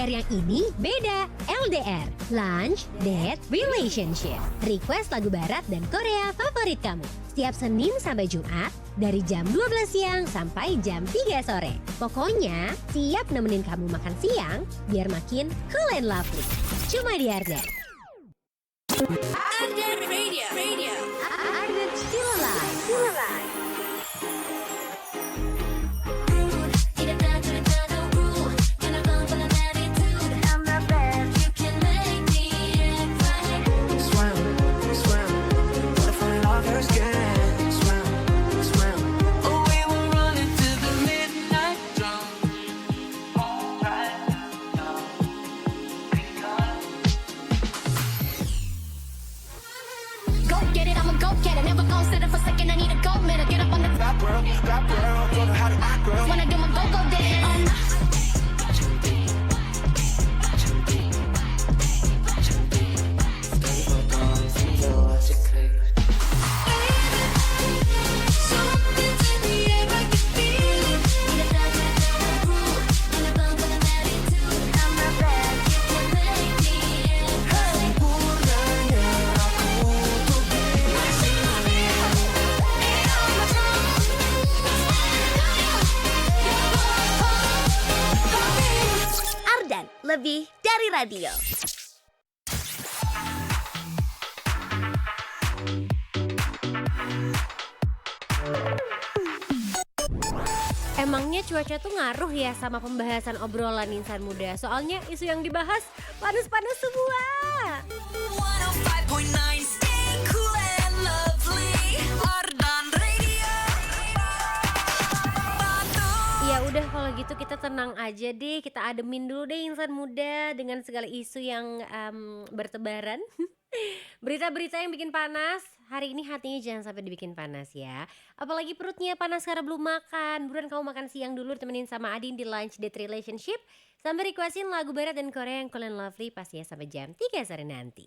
LDR yang ini beda. LDR, Lunch, Date, Relationship. Request lagu barat dan Korea favorit kamu. Setiap Senin sampai Jumat, dari jam 12 siang sampai jam 3 sore. Pokoknya, siap nemenin kamu makan siang, biar makin cool and lovely. Cuma di Ardan. Ardan Radio. Ardan Still Alive. Lebih dari radio. Emangnya cuaca tuh ngaruh ya sama pembahasan obrolan insan muda? Soalnya isu yang dibahas panas-panas semua. 105.9 Stay cool and lovely. Ardan Radio. Ya udah kalau gitu kita tenang aja deh, kita ademin dulu deh insan muda dengan segala isu yang bertebaran. Berita-berita yang bikin panas. Hari ini hatinya jangan sampai dibikin panas ya. Apalagi perutnya panas karena belum makan. Buruan kamu makan siang dulu temenin sama Adin di Lunch Date Relationship. Sambil requestin lagu barat dan Korea yang cool and lovely pastinya sampai jam 3 sore nanti.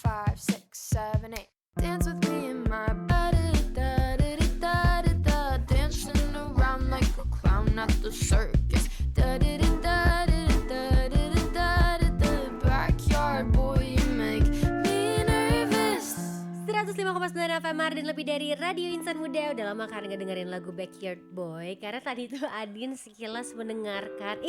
5, 6, 7, 8. Dance with me in my body, da da da da da, dancing around like a clown at the circus, da da da da da da da da, backyard boy, you make me nervous. 105,9 FM Ardan, lebih dari radio insan muda. Udah lama kan gak dengerin lagu Backyard Boy, karena tadi tuh Adin sekilas mendengarkan,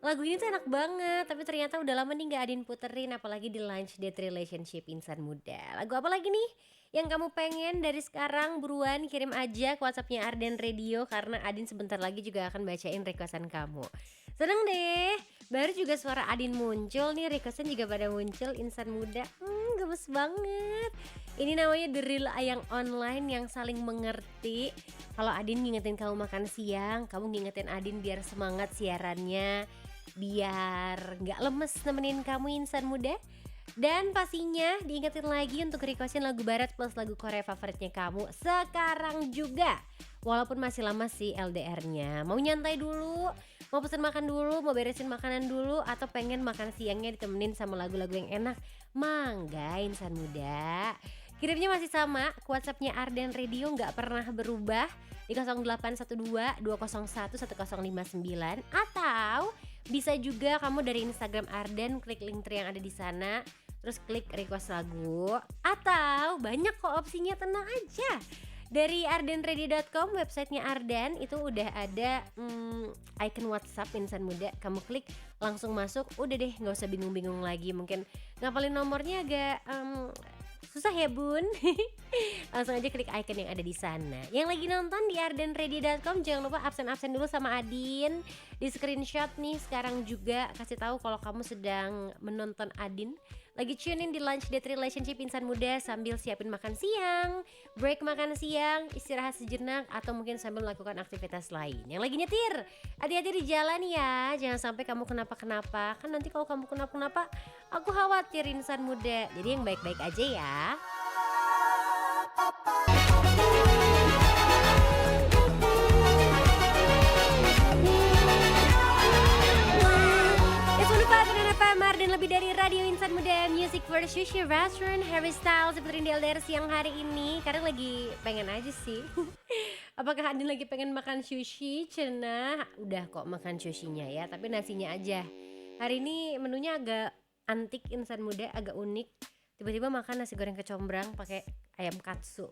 lagu ini tuh enak banget, tapi ternyata udah lama nih gak Adin puterin, apalagi di Lunch Date Relationship insan muda. Lagu apa lagi nih yang kamu pengen dari sekarang? Buruan kirim aja ke WhatsAppnya Ardan Radio, karena Adin sebentar lagi juga akan bacain requestan kamu. Seneng deh, baru juga suara Adin muncul nih, requestan juga pada muncul insan muda. Gemes banget. Ini namanya The Real Ayang Online yang saling mengerti. Kalau Adin ngingetin kamu makan siang, kamu ngingetin Adin biar semangat siarannya, biar gak lemes nemenin kamu insan muda. Dan pastinya diingetin lagi untuk requestin lagu barat plus lagu Korea favoritnya kamu sekarang juga. Walaupun masih lama sih LDR-nya. Mau nyantai dulu, mau pesen makan dulu, mau beresin makanan dulu, atau pengen makan siangnya ditemenin sama lagu-lagu yang enak, mangga insan muda. Kirimnya masih sama, WhatsAppnya Ardan Radio gak pernah berubah di 0812 201 1059, atau bisa juga kamu dari Instagram Ardan, klik link tree yang ada di sana, terus klik request lagu, atau banyak kok opsinya, tenang aja. Dari ardanradio.com, websitenya Ardan, itu udah ada icon WhatsApp insan muda. Kamu klik langsung masuk, udah deh gak usah bingung-bingung lagi. Mungkin ngapalin nomornya agak susah ya bun. Langsung aja klik icon yang ada di sana. Yang lagi nonton di ardanradio.com, jangan lupa absen-absen dulu sama Adin. Di screenshot nih sekarang juga, kasih tahu kalau kamu sedang menonton Adin lagi tune in di Lunch Date Relationship insan muda sambil siapin makan siang, break makan siang, istirahat sejenak, atau mungkin sambil melakukan aktivitas lain. Yang lagi nyetir, hati-hati di jalan ya, jangan sampai kamu kenapa-kenapa. Kan nanti kalau kamu kenapa-kenapa, aku khawatir insan muda. Jadi yang baik-baik aja ya. Dan lebih dari radio insan muda, music for the sushi restaurant, Harry Styles seperti di LDR siang hari ini. Karena lagi pengen aja sih Apakah Adin lagi pengen makan sushi? Cenah, udah kok makan sushinya ya, tapi nasinya aja. Hari ini menunya agak antik insan muda, agak unik. Tiba-tiba makan nasi goreng kecombrang pakai ayam katsu.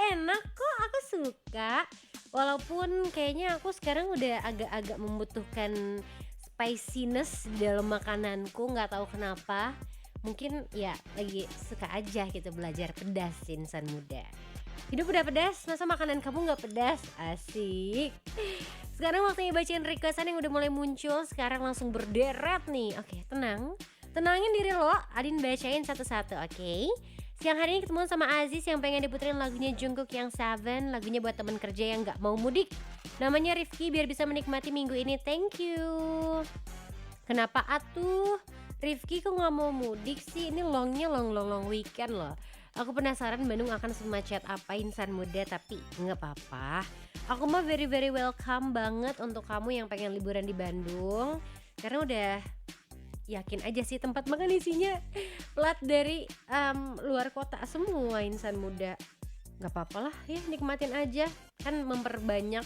Enak kok, aku suka. Walaupun kayaknya aku sekarang udah agak-agak membutuhkan spiciness di dalam makananku, nggak tahu kenapa. Mungkin ya lagi suka aja gitu belajar pedas insan muda. Hidup udah pedas, masa makanan kamu nggak pedas? Asik. Sekarang waktunya bacain requestan yang udah mulai muncul. Sekarang langsung berderet nih. Oke, tenang. Tenangin diri lo, Adin bacain satu-satu, oke? Siang hari ini ketemu sama Aziz yang pengen diputerin lagunya Jungkook yang Seven. Lagunya buat temen kerja yang gak mau mudik. Namanya Rifki biar bisa menikmati minggu ini, thank you. Kenapa atuh? Rifki kok gak mau mudik sih? Ini long weekend loh. Aku penasaran Bandung akan semacet apa insan muda, tapi gak apa-apa. Aku mah very welcome banget untuk kamu yang pengen liburan di Bandung. Karena udah yakin aja sih tempat makan isinya plat dari luar kota semua insan muda. Gak apa-apa lah ya, nikmatin aja. Kan memperbanyak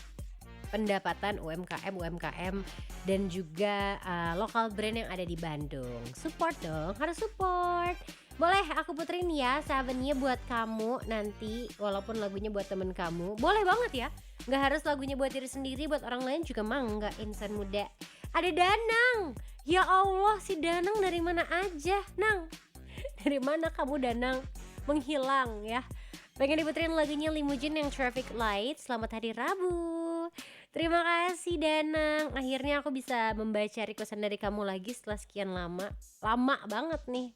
pendapatan UMKM dan juga lokal brand yang ada di Bandung. Support dong, harus support. Boleh aku puterin ya Seven-nya buat kamu nanti, walaupun lagunya buat temen kamu. Boleh banget ya, gak harus lagunya buat diri sendiri, buat orang lain juga mangga insan muda. Ada Danang. Ya Allah, si Danang dari mana aja, Nang? Dari mana kamu Danang? Menghilang ya. Pengen diputerin lagunya Limousine yang Traffic Light. Selamat hari Rabu. Terima kasih Danang. Akhirnya aku bisa membaca requestan dari kamu lagi setelah sekian lama. Lama banget nih.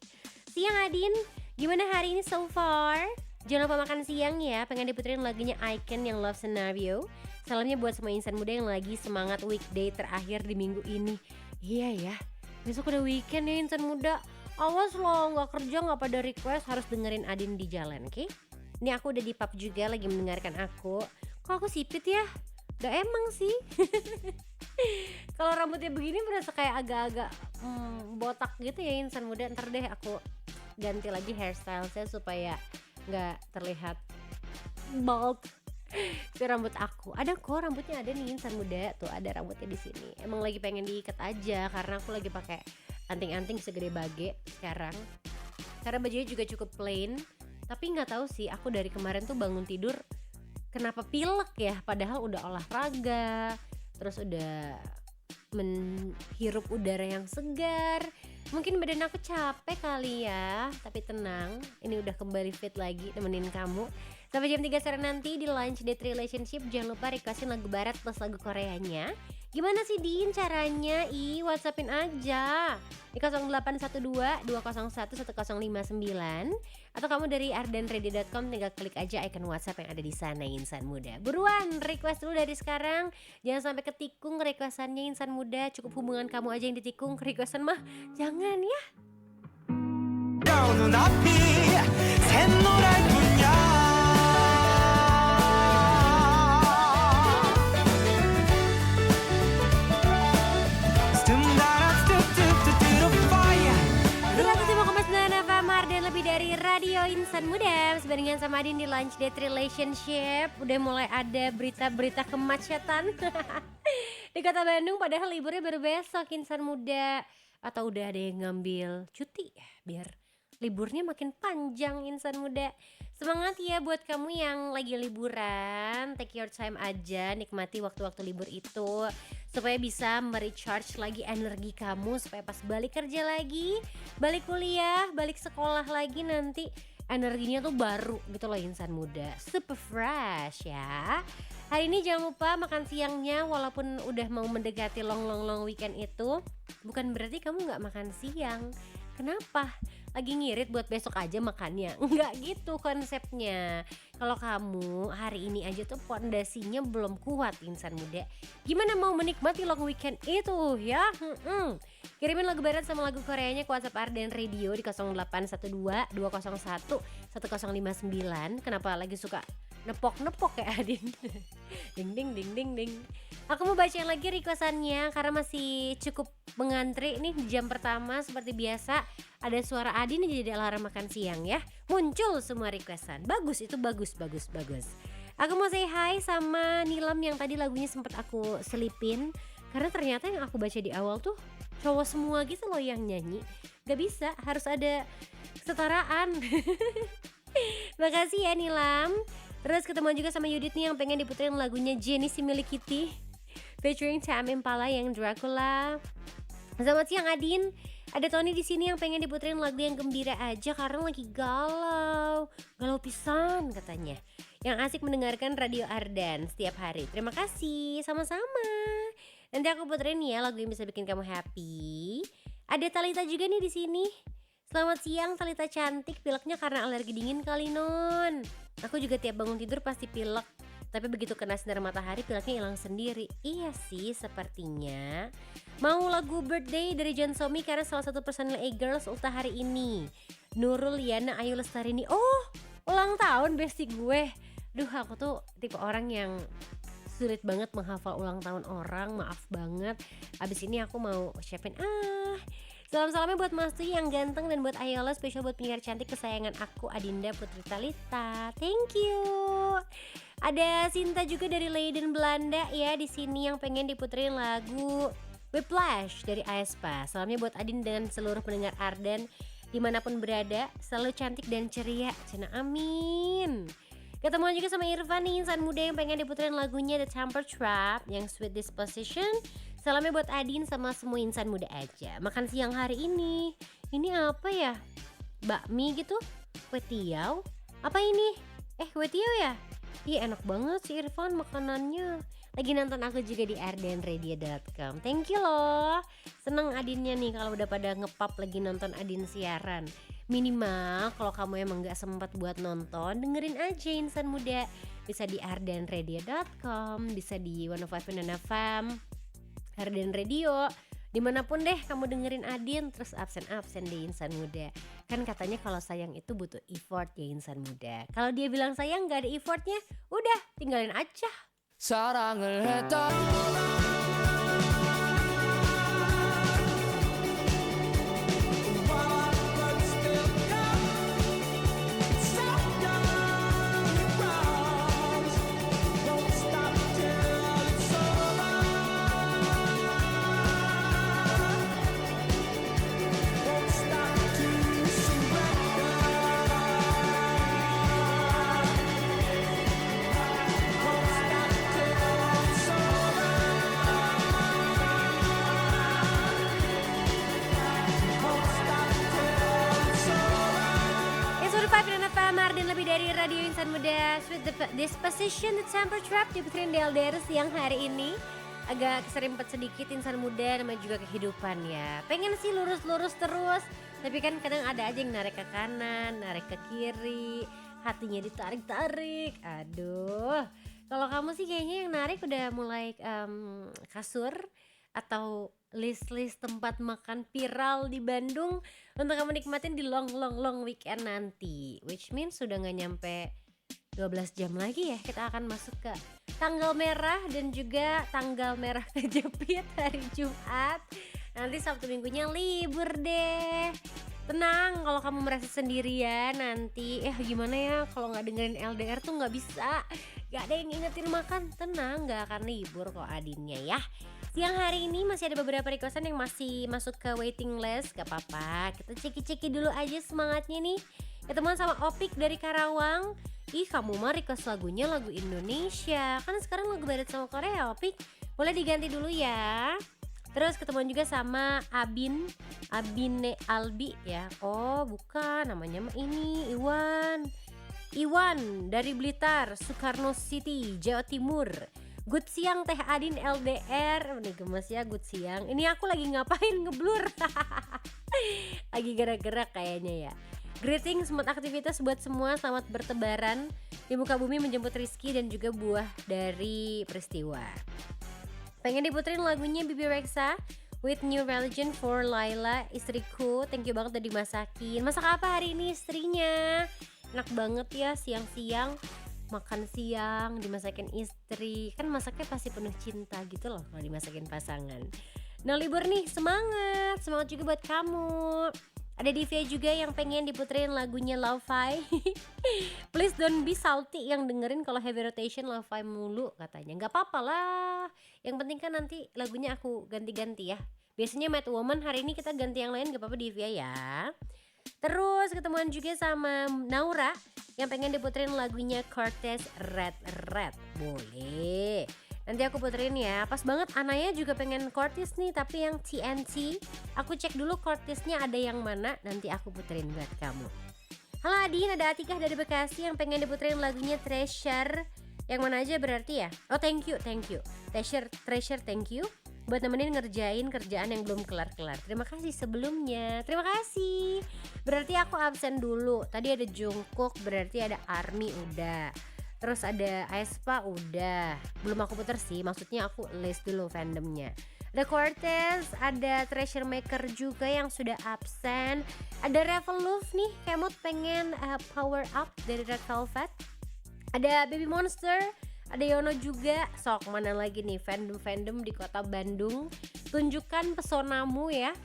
Siang Adin, gimana hari ini so far? Jangan lupa makan siang ya. Pengen diputerin lagunya Icon yang Love Scenario. Salamnya buat semua insan muda yang lagi semangat weekday terakhir di minggu ini. Iya ya, besok udah weekend ya insan muda. Awas loh, gak kerja gak pada request, harus dengerin Adin di jalan, oke? Ini aku udah di pub juga lagi mendengarkan aku. Kok aku sipit ya? Gak emang sih. Kalau rambutnya begini berasa kayak agak-agak botak gitu ya insan muda. Ntar deh aku ganti lagi hairstyle saya supaya gak terlihat bald. Itu rambut aku. Ada kok rambutnya, ada nih insan muda. Tuh ada rambutnya di sini. Emang lagi pengen diikat aja karena aku lagi pakai anting-anting segede bage sekarang. Karena bajunya juga cukup plain. Tapi nggak tahu sih, aku dari kemarin tuh bangun tidur kenapa pilek ya? Padahal udah olahraga, terus udah menghirup udara yang segar. Mungkin badan aku capek kali ya. Tapi tenang, ini udah kembali fit lagi nemenin kamu sampai jam 3 sore nanti di Lunch Date Relationship. Jangan lupa requestin lagu barat plus lagu Koreanya. Gimana sih Din caranya? Whatsappin aja di 0812 201 1059. Atau kamu dari ardanready.com tinggal klik aja icon WhatsApp yang ada di sana insan muda. Buruan request dulu dari sekarang. Jangan sampai ketikung requestannya insan muda. Cukup hubungan kamu aja yang ditikung. Requestan mah jangan ya. 눈앞이 샛노랄 뿐이야 Dan lebih dari Radio Insan Muda sebarengan sama Adin di Lunch Date Relationship. Udah mulai ada berita-berita kemacetan di kota Bandung, padahal liburnya baru besok insan muda. Atau udah ada yang ngambil cuti ya biar liburnya makin panjang insan muda. Semangat ya buat kamu yang lagi liburan. Take your time aja, nikmati waktu-waktu libur itu supaya bisa merecharge lagi energi kamu, supaya pas balik kerja lagi, balik kuliah, balik sekolah lagi nanti energinya tuh baru gitu loh insan muda. Super fresh ya. Hari ini jangan lupa makan siangnya, walaupun udah mau mendekati long weekend itu, bukan berarti kamu gak makan siang. Kenapa? Lagi ngirit buat besok aja makannya? Enggak gitu konsepnya. Kalau kamu hari ini aja tuh pondasinya belum kuat insan muda, gimana mau menikmati long weekend itu ya? Kirimin lagu barat sama lagu Koreanya ke WhatsApp Ardan Radio di 0812 201 1059. Kenapa lagi suka nepok-nepok kayak Adin? Ding ding ding ding ding. Aku mau bacain lagi requestannya karena masih cukup mengantri nih di jam pertama. Seperti biasa ada suara Adin jadi alarm makan siang ya. Muncul semua requestan. Bagus itu, bagus. Aku mau say hi sama Nilam yang tadi lagunya sempat aku selipin. Karena ternyata yang aku baca di awal tuh cowok semua gitu loh yang nyanyi. Gak bisa, harus ada kesetaraan. Makasih ya Nilam. Terus ketemu juga sama Yudit nih yang pengen diputerin lagunya Jenny si milik Kitty featuring Tame Impala yang Dracula. Selamat siang Adin. Ada Tony di sini yang pengen diputerin lagu yang gembira aja karena lagi galau. Galau pisan katanya. Yang asik mendengarkan Radio Ardan setiap hari. Terima kasih, sama-sama. Nanti aku puterin ya lagu yang bisa bikin kamu happy. Ada Talita juga nih di sini. Selamat siang Talita cantik, pileknya karena alergi dingin kali non. Aku juga tiap bangun tidur pasti pilek. Tapi begitu kena sinar matahari pileknya hilang sendiri. Iya sih sepertinya. Mau lagu Birthday dari John Somi karena salah satu personil A-Girls ultah hari ini. Nurul Yana Ayu Lestarini. Oh ulang tahun bestie gue. Duh aku tuh tipe orang yang sulit banget menghafal ulang tahun orang. Maaf banget. Abis ini aku mau ucapin salam-salamnya buat Mas Tuy yang ganteng dan buat Ayola, spesial buat penyiar cantik kesayangan aku Adinda Putri Talita. Thank you. Ada Sinta juga dari Leiden Belanda ya di sini yang pengen diputerin lagu Whiplash dari aespa. Salamnya buat Adin dan seluruh pendengar Ardan dimanapun berada, selalu cantik dan ceria. Cina amin. Ketemuan juga sama Irfan nih, insan muda yang pengen diputerin lagunya The Temper Trap yang Sweet Disposition. Salamnya buat Adin sama semua insan muda aja. Makan siang hari ini. Ini apa ya? Bakmi gitu? Kue tiaw? Apa ini? Kue tiaw ya? Iya enak banget sih Irfan makanannya. Lagi nonton aku juga di ardenradio.com. Thank you loh. Seneng Adinnya nih kalau udah pada ngepap lagi nonton Adin siaran. Minimal kalau kamu emang gak sempat buat nonton, dengerin aja insan muda. Bisa di ardenradio.com, bisa di 105.9 FM, Arden Radio, dimanapun deh kamu dengerin Adin. Terus absen di insan muda. Kan katanya kalau sayang itu butuh effort ya insan muda. Kalau dia bilang sayang gak ada effortnya, udah tinggalin aja. 사랑을 했다 Marden lebih dari Radio Insan Muda. Sweet Disposition, The Temper Trap diputerin di LDR siang hari ini. Agak keserimpet sedikit insan muda, namanya juga kehidupan ya. Pengen sih lurus-lurus terus, tapi kan kadang ada aja yang narik ke kanan, narik ke kiri, hatinya ditarik-tarik. Aduh, kalau kamu sih kayaknya yang narik udah mulai kasur atau list-list tempat makan viral di Bandung untuk kamu nikmatin di long weekend nanti, which means sudah gak nyampe 12 jam lagi ya kita akan masuk ke tanggal merah dan juga tanggal merah kejepit hari Jumat. Nanti Sabtu Minggunya libur deh. Tenang kalau kamu merasa sendirian nanti gimana ya kalau gak dengerin LDR tuh gak bisa, gak ada yang ingetin makan. Tenang, gak akan libur kok Adinnya ya. Siang hari ini masih ada beberapa requestan yang masih masuk ke waiting list. Gak apa-apa, kita ceki-ceki dulu aja semangatnya nih. Ketemuan sama Opik dari Karawang. Ih kamu mah request lagunya lagu Indonesia. Kan sekarang lagu barat sama Korea Opik. Boleh diganti dulu ya. Terus ketemuan juga sama Abine Albi ya. Oh bukan, namanya mah ini Iwan dari Blitar, Soekarno City, Jawa Timur. Good siang Teh Adin LDR. Nih gemes ya good siang. Ini aku lagi ngapain ngeblur. Lagi gerak-gerak kayaknya ya. Greetings buat aktivitas buat semua. Selamat bertebaran di muka bumi menjemput rizki dan juga buah dari peristiwa. Pengen diputerin lagunya Bibi Rexa with New Religion for Laila, istriku. Thank you banget udah dimasakin. Masak apa hari ini istrinya? Enak banget ya siang-siang makan siang dimasakin istri. Kan masaknya pasti penuh cinta gitu loh kalau dimasakin pasangan. Nah libur nih, semangat juga buat kamu. Ada Divya juga yang pengen diputerin lagunya Lo-Fi. Please don't be salty yang dengerin kalau heavy rotation Lo-Fi mulu katanya. Nggak apa-apa lah. Yang penting kan nanti lagunya aku ganti-ganti ya. Biasanya Mad Woman, hari ini kita ganti yang lain, gak apa-apa Divya ya. Terus ketemuan juga sama Naura yang pengen diputerin lagunya Cortez Red Red. Boleh. Nanti aku puterin ya. Pas banget Anaya juga pengen Cortez nih, tapi yang TNT. Aku cek dulu Corteznya ada yang mana, nanti aku puterin buat kamu. Halo Adin, ada Atikah dari Bekasi yang pengen diputerin lagunya Treasure. Yang mana aja berarti ya? Oh thank you. Treasure thank you. Buat nemenin ngerjain kerjaan yang belum kelar-kelar. Terima kasih sebelumnya. Terima kasih. Berarti aku absen dulu. Tadi ada Jungkook, berarti ada ARMY udah. Terus ada aespa udah. Belum aku puter sih, maksudnya aku list dulu fandomnya. Ada Cortez, ada Treasure Maker juga yang sudah absen. Ada Revolve nih, Kemot pengen Power Up dari Red Velvet. Ada Baby Monster, ada Yono juga. Sok mana lagi nih fandom di kota Bandung. Tunjukkan pesonamu ya.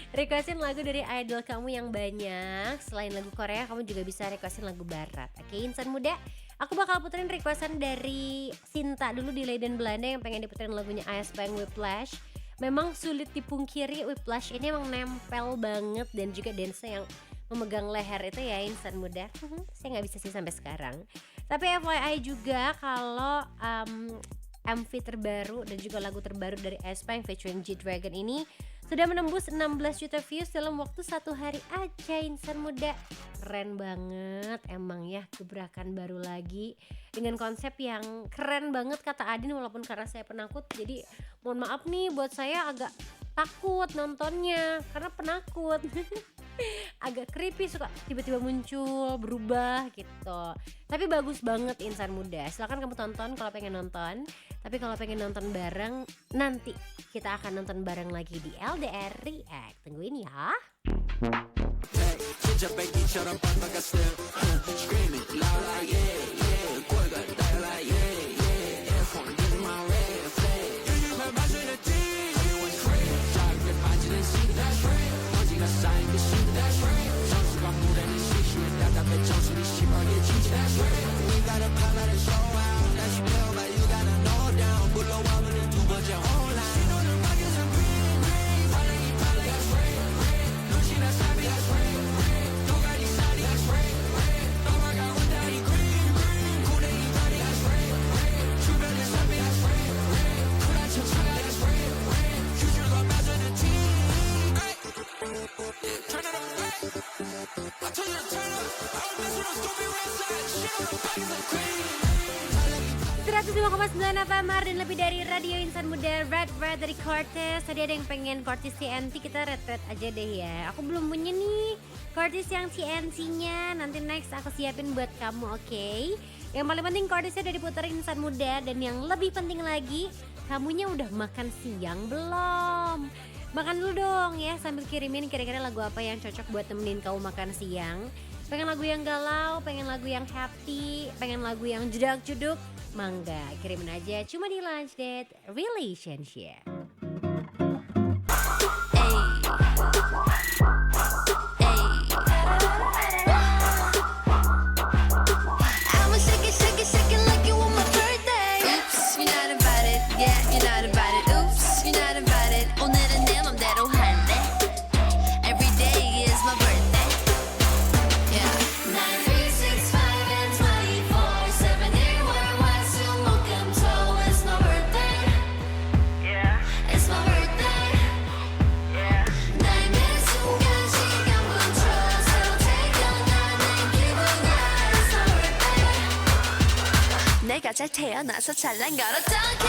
Requestin lagu dari idol kamu yang banyak. Selain lagu Korea, kamu juga bisa requestin lagu barat. Oke, insan muda, aku bakal puterin requestan dari Sinta dulu di Leiden Belanda yang pengen diputerin lagunya ASP yang Whiplash. Memang sulit dipungkiri, Whiplash ini emang nempel banget, dan juga dance yang memegang leher itu ya insan muda. Saya nggak bisa sih sampai sekarang. Tapi FYI juga kalau MV terbaru dan juga lagu terbaru dari aespa yang featuring G-Dragon ini sudah menembus 16 juta views dalam waktu 1 hari aja insan muda. Keren banget emang ya, gebrakan baru lagi dengan konsep yang keren banget kata Adin, walaupun karena saya penakut jadi mohon maaf nih buat saya agak takut nontonnya karena penakut. Agak creepy, suka tiba-tiba muncul berubah gitu. Tapi bagus banget insan muda. Silahkan kamu tonton kalau pengen nonton. Tapi kalau pengen nonton bareng, nanti kita akan nonton bareng lagi di LDR React. Tungguin ya. FM Mardin lebih dari Radio Insan Muda. Red Red dari Cortez. Tadi ada yang pengen Cortez TNT, kita Red Red aja deh ya. Aku belum punya nih Cortez yang TNT-nya. Nanti next aku siapin buat kamu, oke? Yang paling penting Corteznya udah diputerin Insan Muda. Dan yang lebih penting lagi, kamunya udah makan siang belum? Makan dulu dong ya, sambil kirimin kira-kira lagu apa yang cocok buat temenin kamu makan siang. Pengen lagu yang galau, pengen lagu yang happy, pengen lagu yang jedak-jeduk, mangga kirimin aja cuma di Lunch Date Relationship. 잘 태어나서 잘난 걸 어떡해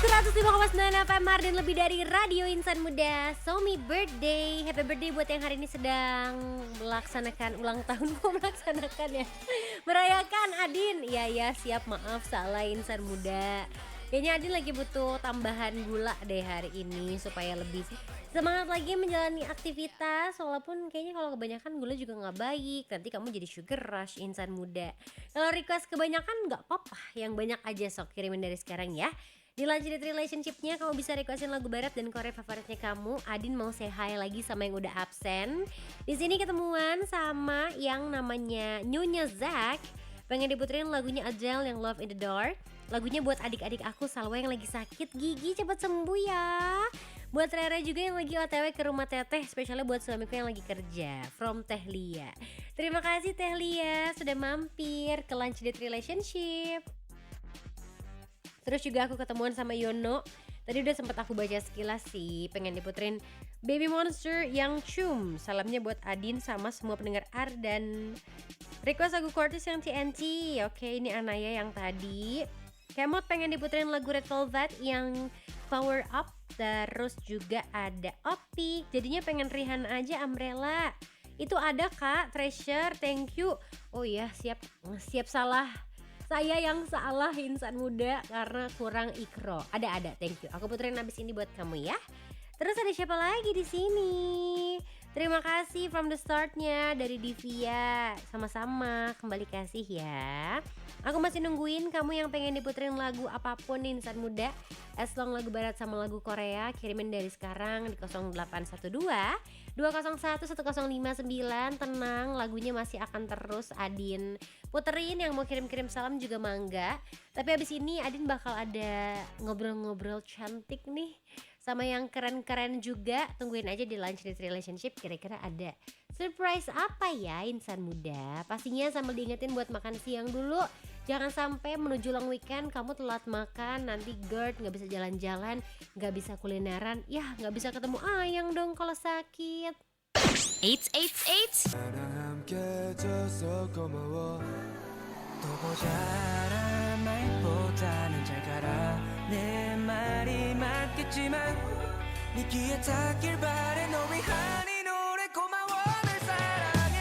105,9 FM Mardin lebih dari Radio Insan Muda. Somi birthday, happy birthday buat yang hari ini sedang melaksanakan ulang tahun. Melaksanakan ya, merayakan Adin. Ya siap, maaf salah Insan Muda. Kayaknya Adin lagi butuh tambahan gula deh hari ini supaya lebih semangat lagi menjalani aktivitas. Walaupun kayaknya kalau kebanyakan gula juga gak baik, nanti kamu jadi sugar rush Insan Muda. Kalau request kebanyakan gak apa-apa, yang banyak aja sok kirimin dari sekarang ya. Di Lanjut Relationship-nya kamu bisa requestin lagu barat dan Korea favoritnya kamu. Adin mau say hi lagi sama yang udah absen. Di sini ketemuan sama yang namanya Nyonya Zack. Pengen diputerin lagunya Adele yang Love in the Dark. Lagunya buat adik-adik aku Salwa yang lagi sakit gigi, cepet sembuh ya. Buat Rere juga yang lagi OTW ke rumah Teteh, spesialnya buat suamiku yang lagi kerja. From Teh Lia. Terima kasih Teh Lia sudah mampir ke Lunch Date Relationship. Terus juga aku ketemuan sama Yono. Tadi udah sempet aku baca sekilas sih. Pengen diputerin Baby Monster yang Cum. Salamnya buat Adin sama semua pendengar AR dan request lagu Cortis yang TNT. Oke, ini Anaya yang tadi. Kemot pengen diputerin lagu Red Velvet yang Power Up. Terus juga ada Opik. Jadinya pengen Rihanna aja Umbrella. Itu ada Kak Treasure, thank you. Oh iya, siap salah. Saya yang salah insan muda karena kurang ikro. Ada, thank you. Aku puterin abis ini buat kamu ya. Terus ada siapa lagi di sini? Terima kasih from the startnya dari Divia. Sama-sama, kembali kasih ya. Aku masih nungguin kamu yang pengen diputerin lagu apapun nih insan muda. As long lagu barat sama lagu Korea, kirimin dari sekarang di 0812 201 1059. Tenang, lagunya masih akan terus Adin puterin. Yang mau kirim-kirim salam juga mangga. Tapi abis ini Adin bakal ada ngobrol-ngobrol cantik nih sama yang keren-keren juga. Tungguin aja di Lunch Date Relationship, kira-kira ada surprise apa ya insan muda. Pastinya sambil diingetin buat makan siang dulu. Jangan sampai menuju long weekend kamu telat makan, nanti GERD, gak bisa jalan-jalan, gak bisa kulineran, ya gak bisa ketemu ayang dong kalau sakit. Eits. 나랑 함께해줘서 고마워 또 모자란 말보다는 잘 가라 내 말이 맞겠지만 네 귀에 닿길 바래 너 위한 이 노래 고마워 널 사랑해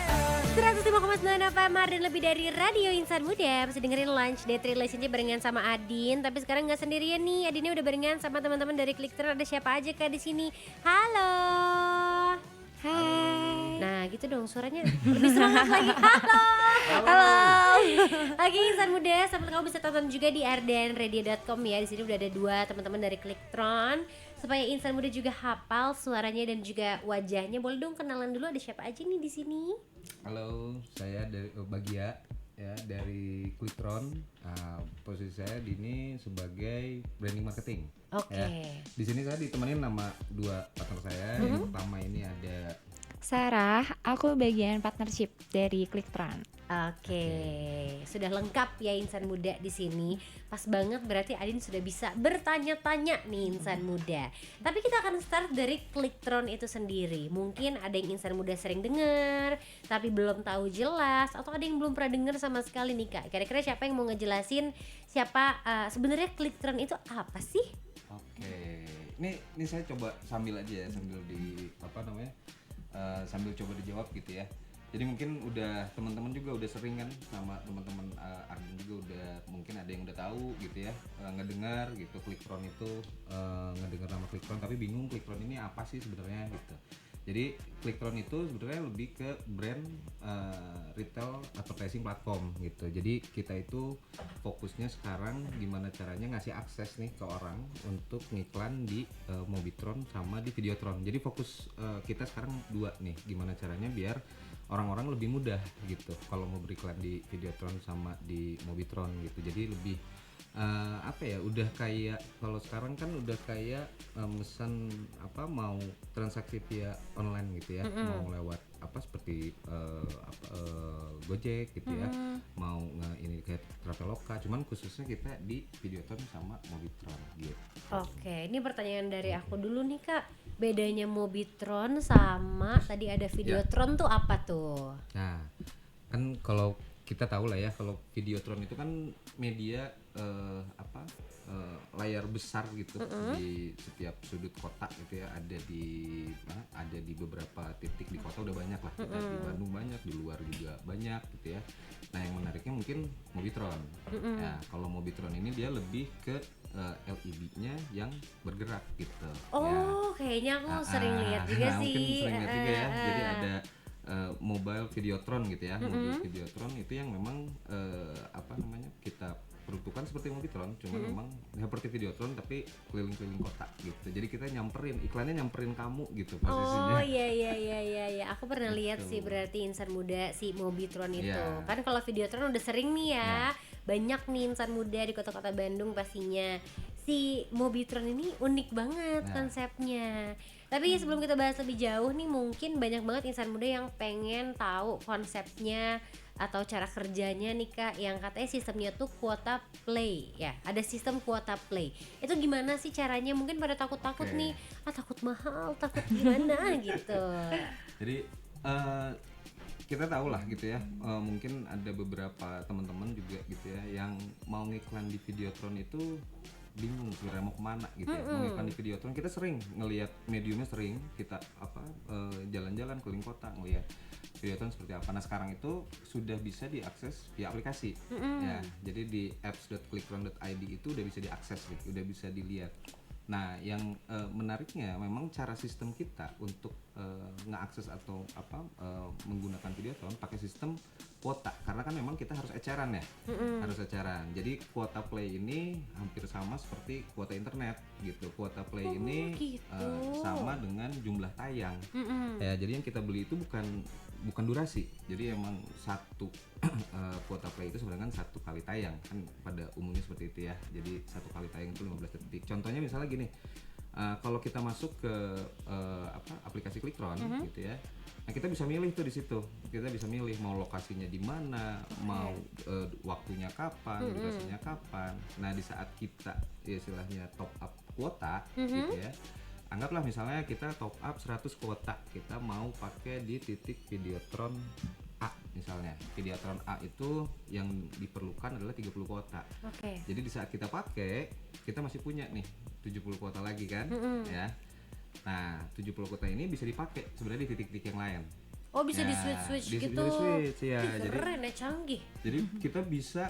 105,9 FM dan lebih dari Radio Insan Muda. Masih dengerin Lunch Date Relationship barengan sama Adin. Tapi sekarang gak sendirian nih, Adinnya udah barengan sama teman-teman dari Clickter. Ada siapa aja Kak di sini? Halo. Hai. Nah gitu dong suaranya lebih semangat lagi. Halo. Lagi insan muda, sampai kamu bisa tonton juga di rdanradio.com ya. Di sini udah ada 2 teman-teman dari Clicktron. Supaya insan muda juga hafal suaranya dan juga wajahnya. Boleh dong kenalan dulu, ada siapa aja nih di sini? Halo, saya dari Bagia ya dari Quicktron. Posisi saya di ini sebagai branding marketing. Oke. Ya. Di sini saya ditemenin sama 2 partner saya. Yang pertama ini ada Sarah, aku bagian partnership dari Clicktron. Oke, sudah lengkap ya insan muda di sini. Pas banget berarti Adin sudah bisa bertanya-tanya nih insan muda. Tapi kita akan start dari Clicktron itu sendiri. Mungkin ada yang insan muda sering dengar, tapi belum tahu jelas, atau ada yang belum pernah dengar sama sekali nih Kak. Kira-kira siapa yang mau ngejelasin siapa sebenarnya Clicktron itu apa sih? Oke. Ini saya coba sambil aja ya, sambil sambil coba dijawab gitu ya. Jadi mungkin udah teman-teman juga udah sering kan sama teman-teman Arden juga udah mungkin ada yang udah tahu gitu ya, ngedengar gitu Clicktron itu, ngedengar nama Clicktron tapi bingung Clicktron ini apa sih sebenarnya gitu. Jadi Clicktron itu sebenarnya lebih ke brand retail advertising platform gitu. Jadi kita itu fokusnya sekarang gimana caranya ngasih akses nih ke orang untuk ngiklan di Mobitron sama di Videotron. Jadi fokus kita sekarang 2 nih, gimana caranya biar orang-orang lebih mudah gitu kalau mau beriklan di Videotron sama di Mobitron gitu. Jadi lebih udah kayak kalau sekarang kan udah kayak pesan mau transaksi via online gitu ya, mau lewat seperti Gojek gitu ya, mau ini kayak Traveloka, cuman khususnya kita di Videotron sama Mobitron gitu. Oke, ini pertanyaan dari aku dulu nih Kak. Bedanya Mobitron sama tadi ada Videotron tuh apa tuh? Nah, kan kalau kita tahu lah ya, kalau Videotron itu kan media layar besar gitu di setiap sudut kota gitu ya, ada di beberapa titik di kota udah banyak lah, kita di Bandung banyak, di luar juga banyak gitu ya. Nah yang menariknya mungkin Mobitron. Ya kalau Mobitron ini dia lebih ke LED-nya yang bergerak gitu. Oh ya. Kayaknya aku sering lihat juga sih. Mungkin sering lihat juga ya. Jadi ada mobile Videotron gitu ya. Mobile Videotron itu yang memang kita peruntukan seperti Mobitron, cuma memang seperti Videotron tapi keliling-keliling kota gitu. Jadi kita iklannya nyamperin kamu gitu posisinya. Oh iya, aku pernah lihat Gitu. sih berarti insan muda si Mobitron itu. Iya. Kan kalau Videotron udah sering nih ya, banyak nih insan muda di kota-kota Bandung pastinya. Si Mobitron ini unik banget Nah. konsepnya. Tapi sebelum kita bahas lebih jauh nih, mungkin banyak banget insan muda yang pengen tahu konsepnya atau cara kerjanya nih Kak, yang katanya sistemnya tuh kuota play ya. Ada sistem kuota play. Itu gimana sih caranya? Mungkin pada takut-takut Oke. nih, takut mahal, takut gimana gitu. Jadi kita tahu lah gitu ya, mungkin ada beberapa teman-teman juga gitu ya yang mau ngiklan di Videotron itu bingung sebenarnya mau kemana gitu ya. Mau ngiklan di Videotron, kita sering ngelihat mediumnya, sering kita jalan-jalan keliling kota ngelihat Videotron seperti apa. Nah sekarang itu sudah bisa diakses via aplikasi ya, jadi di apps.clickron.id itu udah bisa diakses nih, udah bisa dilihat. Nah, yang menariknya memang cara sistem kita untuk ngeakses atau menggunakan Videotron pakai sistem kuota, karena kan memang kita harus eceran ya, harus eceran. Jadi kuota play ini hampir sama seperti kuota internet gitu. Kuota play ini gitu. sama dengan jumlah tayang. Ya, jadi yang kita beli itu bukan durasi. Jadi emang satu kuota play itu sebenarnya kan satu kali tayang, kan pada umumnya seperti itu ya. Jadi satu kali tayang itu 15 detik. Contohnya misalnya gini, kalau kita masuk ke aplikasi Clickron gitu ya, nah kita bisa milih tuh di situ. Kita bisa milih mau lokasinya di mana, mau waktunya kapan, durasinya kapan. Nah di saat kita ya istilahnya top up kuota gitu ya, anggaplah misalnya kita top up 100 kuota, kita mau pakai di titik Videotron A misalnya. Videotron A itu yang diperlukan adalah 30 kuota. Oke. Jadi di saat kita pakai, kita masih punya nih 70 kuota lagi kan, ya. Nah, 70 kuota ini bisa dipakai sebenarnya di titik-titik yang lain. Oh bisa Ya, di switch di gitu. switch ya. Ih, Jadi keren ya, canggih. jadi kita bisa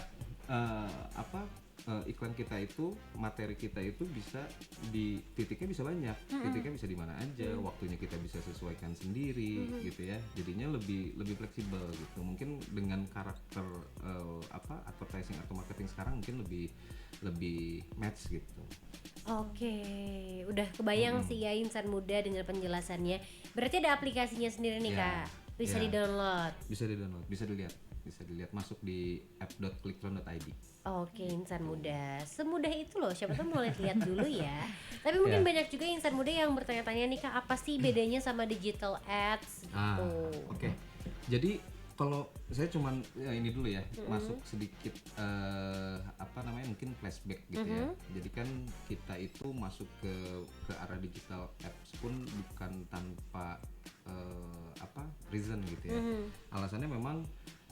iklan kita itu, materi kita itu bisa di titiknya bisa banyak, titiknya bisa di mana aja, waktunya kita bisa sesuaikan sendiri gitu ya. Jadinya lebih fleksibel gitu. Mungkin dengan karakter advertising atau marketing sekarang mungkin lebih match gitu. Oke, udah kebayang sih ya insan muda dengan penjelasannya. Berarti ada aplikasinya sendiri nih Ya, Kak, bisa ya. di-download. Bisa di-download, bisa dilihat masuk di app.clickron.id. Oke, insan muda, semudah itu loh. Siapa tahu mau lihat dulu ya. Tapi mungkin Ya. banyak juga insan muda yang bertanya-tanya nih Kak, apa sih bedanya sama digital ads gitu? Oke. Jadi kalau saya cuman ini dulu ya, masuk sedikit mungkin flashback gitu ya. Jadi kan kita itu masuk ke arah digital apps pun bukan tanpa reason gitu ya. Alasannya memang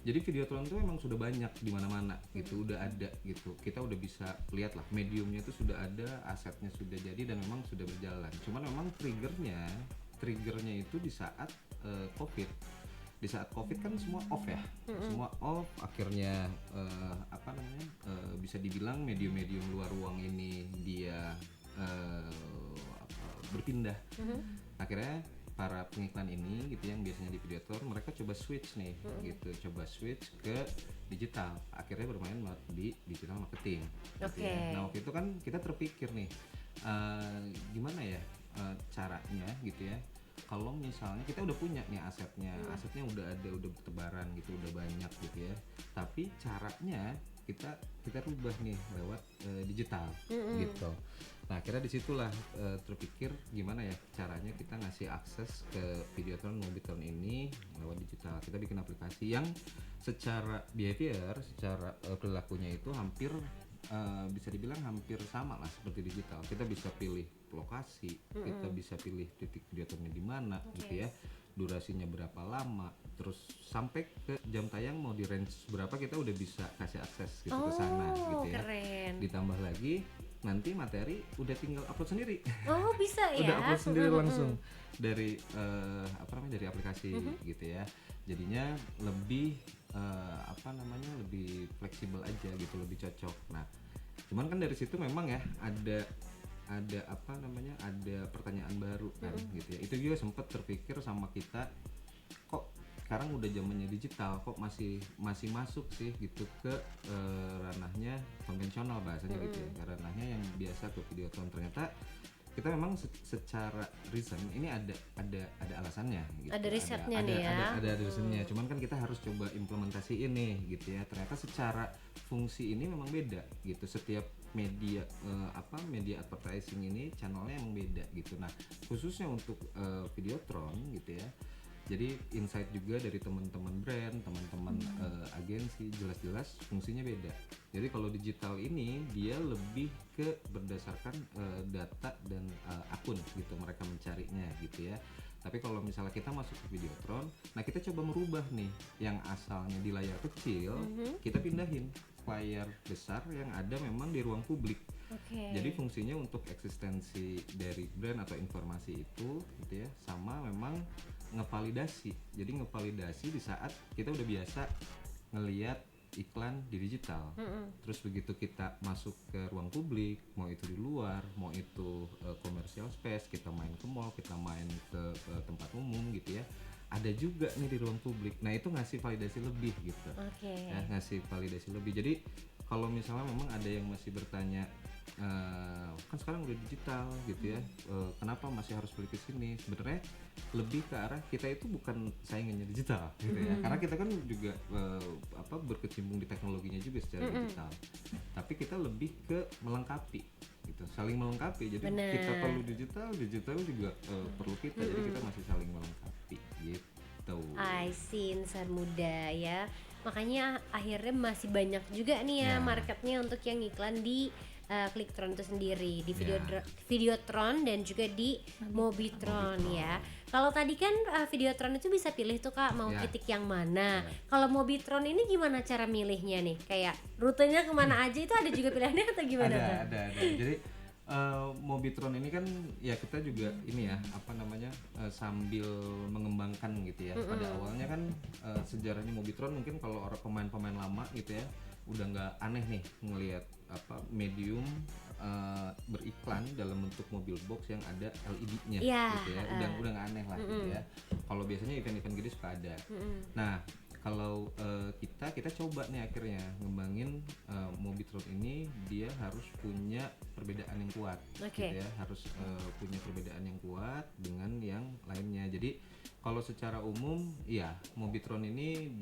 jadi Videotron itu memang sudah banyak di mana-mana gitu, udah ada gitu. Kita udah bisa lihat lah, mediumnya itu sudah ada, asetnya sudah jadi dan memang sudah berjalan. Cuman memang triggernya itu di saat COVID. Di saat COVID kan semua off ya, semua off. Akhirnya bisa dibilang medium-medium luar ruang ini dia berpindah. Akhirnya para pengiklan ini gitu yang biasanya di Videotron, mereka coba switch nih gitu, coba switch ke digital. Akhirnya bermain di digital marketing gitu Oke. ya. Nah waktu itu kan kita terpikir nih, gimana ya caranya gitu ya, kalau misalnya kita udah punya nih asetnya udah ada, udah bertebaran gitu, udah banyak gitu ya, tapi caranya kita rubah nih lewat digital gitu. Nah akhirnya disitulah terpikir gimana ya caranya kita ngasih akses ke Videotron Mobitron ini lewat digital. Kita bikin aplikasi yang secara behavior, secara perilakunya itu hampir bisa dibilang hampir sama lah seperti digital. Kita bisa pilih lokasi, kita bisa pilih titik Videotronnya di mana gitu ya, durasinya berapa lama, terus sampai ke jam tayang mau di range berapa kita udah bisa kasih akses gitu ke sana gitu ya. Keren. Ditambah lagi nanti materi udah tinggal upload sendiri. Oh bisa ya. Udah upload sendiri langsung dari dari aplikasi gitu ya. Jadinya lebih lebih fleksibel aja gitu, lebih cocok. Nah, cuman kan dari situ memang ya ada pertanyaan baru kan gitu ya. Itu juga sempat terpikir sama kita, kok sekarang udah zamannya digital kok masih masuk sih gitu ke ranahnya konvensional bahasanya gitu ya, ke ranahnya yang biasa ke videotron. Ternyata kita memang secara reason ini ada alasannya gitu. Ada risetnya nih ya. Ada risetnya. Cuman kan kita harus coba implementasi ini gitu ya. Ternyata secara fungsi ini memang beda gitu. Setiap media media advertising ini channelnya emang beda gitu. Nah, khususnya untuk videotron gitu ya. Jadi insight juga dari teman-teman brand, teman-teman agensi, jelas-jelas fungsinya beda. Jadi kalau digital ini dia lebih ke berdasarkan data dan akun gitu mereka mencarinya gitu ya. Tapi kalau misalnya kita masuk ke videotron, nah kita coba merubah nih yang asalnya di layar kecil, kita pindahin layar besar yang ada memang di ruang publik. Jadi fungsinya untuk eksistensi dari brand atau informasi itu gitu ya, sama memang ngevalidasi. Jadi ngevalidasi di saat kita udah biasa ngelihat iklan di digital. Terus begitu kita masuk ke ruang publik, mau itu di luar, mau itu commercial space, kita main ke mall, kita main ke tempat umum gitu ya, ada juga nih di ruang publik. Nah itu ngasih validasi lebih gitu. Ya, ngasih validasi lebih. Jadi kalau misalnya memang ada yang masih bertanya, kan sekarang udah digital gitu ya, kenapa masih harus beli ke sini? Sebenarnya lebih ke arah kita itu bukan saingannya digital gitu ya, karena kita kan juga berkecimpung di teknologinya juga secara digital, tapi kita lebih ke melengkapi gitu, saling melengkapi. Jadi kita perlu digital juga perlu kita, jadi kita masih saling melengkapi gitu. I see, insan muda ya. Makanya akhirnya masih banyak juga nih ya marketnya untuk yang iklan di Clicktron itu sendiri, di Videotron dan juga di Mobitron ya. Kalau tadi kan Videotron itu bisa pilih tuh Kak mau titik yang mana. Kalau Mobitron ini gimana cara milihnya nih? Kayak rutenya kemana aja itu ada juga pilihannya atau gimana? Ada. Jadi Mobitron ini kan ya kita juga ini ya sambil mengembangkan gitu ya. Pada awalnya kan sejarahnya Mobitron mungkin kalau orang pemain-pemain lama gitu ya udah nggak aneh nih ngelihat medium beriklan dalam bentuk mobil box yang ada LED-nya gitu ya. Udah nggak aneh lah gitu ya. Kalau biasanya event-event gede suka ada. Nah, kalau kita coba nih akhirnya ngembangin Mobitron ini, dia harus punya perbedaan yang kuat gitu ya, harus punya perbedaan yang kuat dengan yang lainnya. Jadi kalau secara umum ya Mobitron ini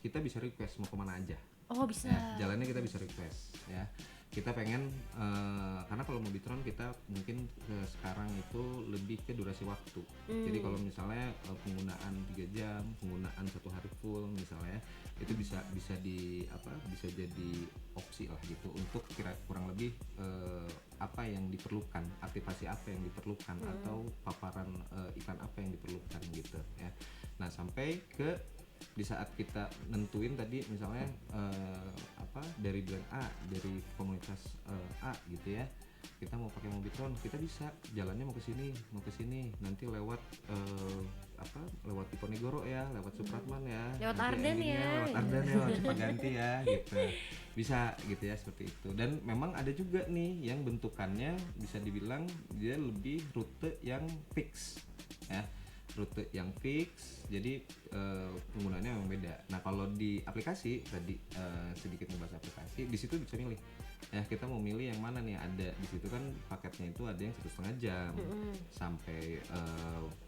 kita bisa request mau kemana aja. Oh bisa. Ya, jalannya kita bisa request ya. Kita pengen karena kalau Mobitron kita mungkin sekarang itu lebih ke durasi waktu. Jadi kalau misalnya penggunaan 3 jam, penggunaan 1 hari full misalnya, itu bisa jadi opsi lah gitu untuk kurang lebih apa yang diperlukan, aktivasi apa yang diperlukan atau paparan iklan apa yang diperlukan gitu ya. Nah, sampai ke di saat kita nentuin tadi misalnya dari brand A, dari komunitas A gitu ya, kita mau pakai Mobitron, kita bisa jalannya mau ke sini nanti lewat lewat Diponegoro ya, lewat Supratman ya, lewat nanti Arden ya, lewat Cipaganti ya gitu, bisa gitu ya, seperti itu. Dan memang ada juga nih yang bentukannya bisa dibilang dia lebih rute yang fix ya, rute yang fix, jadi penggunaannya memang beda. Nah kalau di aplikasi tadi sedikit membahas aplikasi, di situ bisa milih ya, kita mau milih yang mana nih. Ada di situ kan paketnya itu ada yang 1,5 jam sampai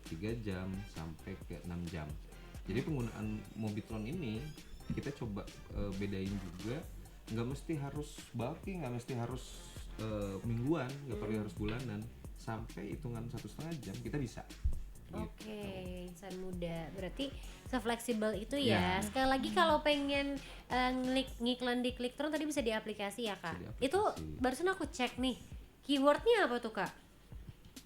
3 jam sampai ke 6 jam. Jadi penggunaan Mobitron ini kita coba bedain juga, nggak mesti harus bulky, nggak mesti harus mingguan, nggak perlu harus bulanan, sampai hitungan 1,5 jam kita bisa. Oke, insan muda. Berarti se-fleksibel itu ya. Sekali lagi kalau pengen ngiklan di Clicktron tadi bisa di aplikasi ya Kak. Itu barusan aku cek nih. Keywordnya apa tuh Kak?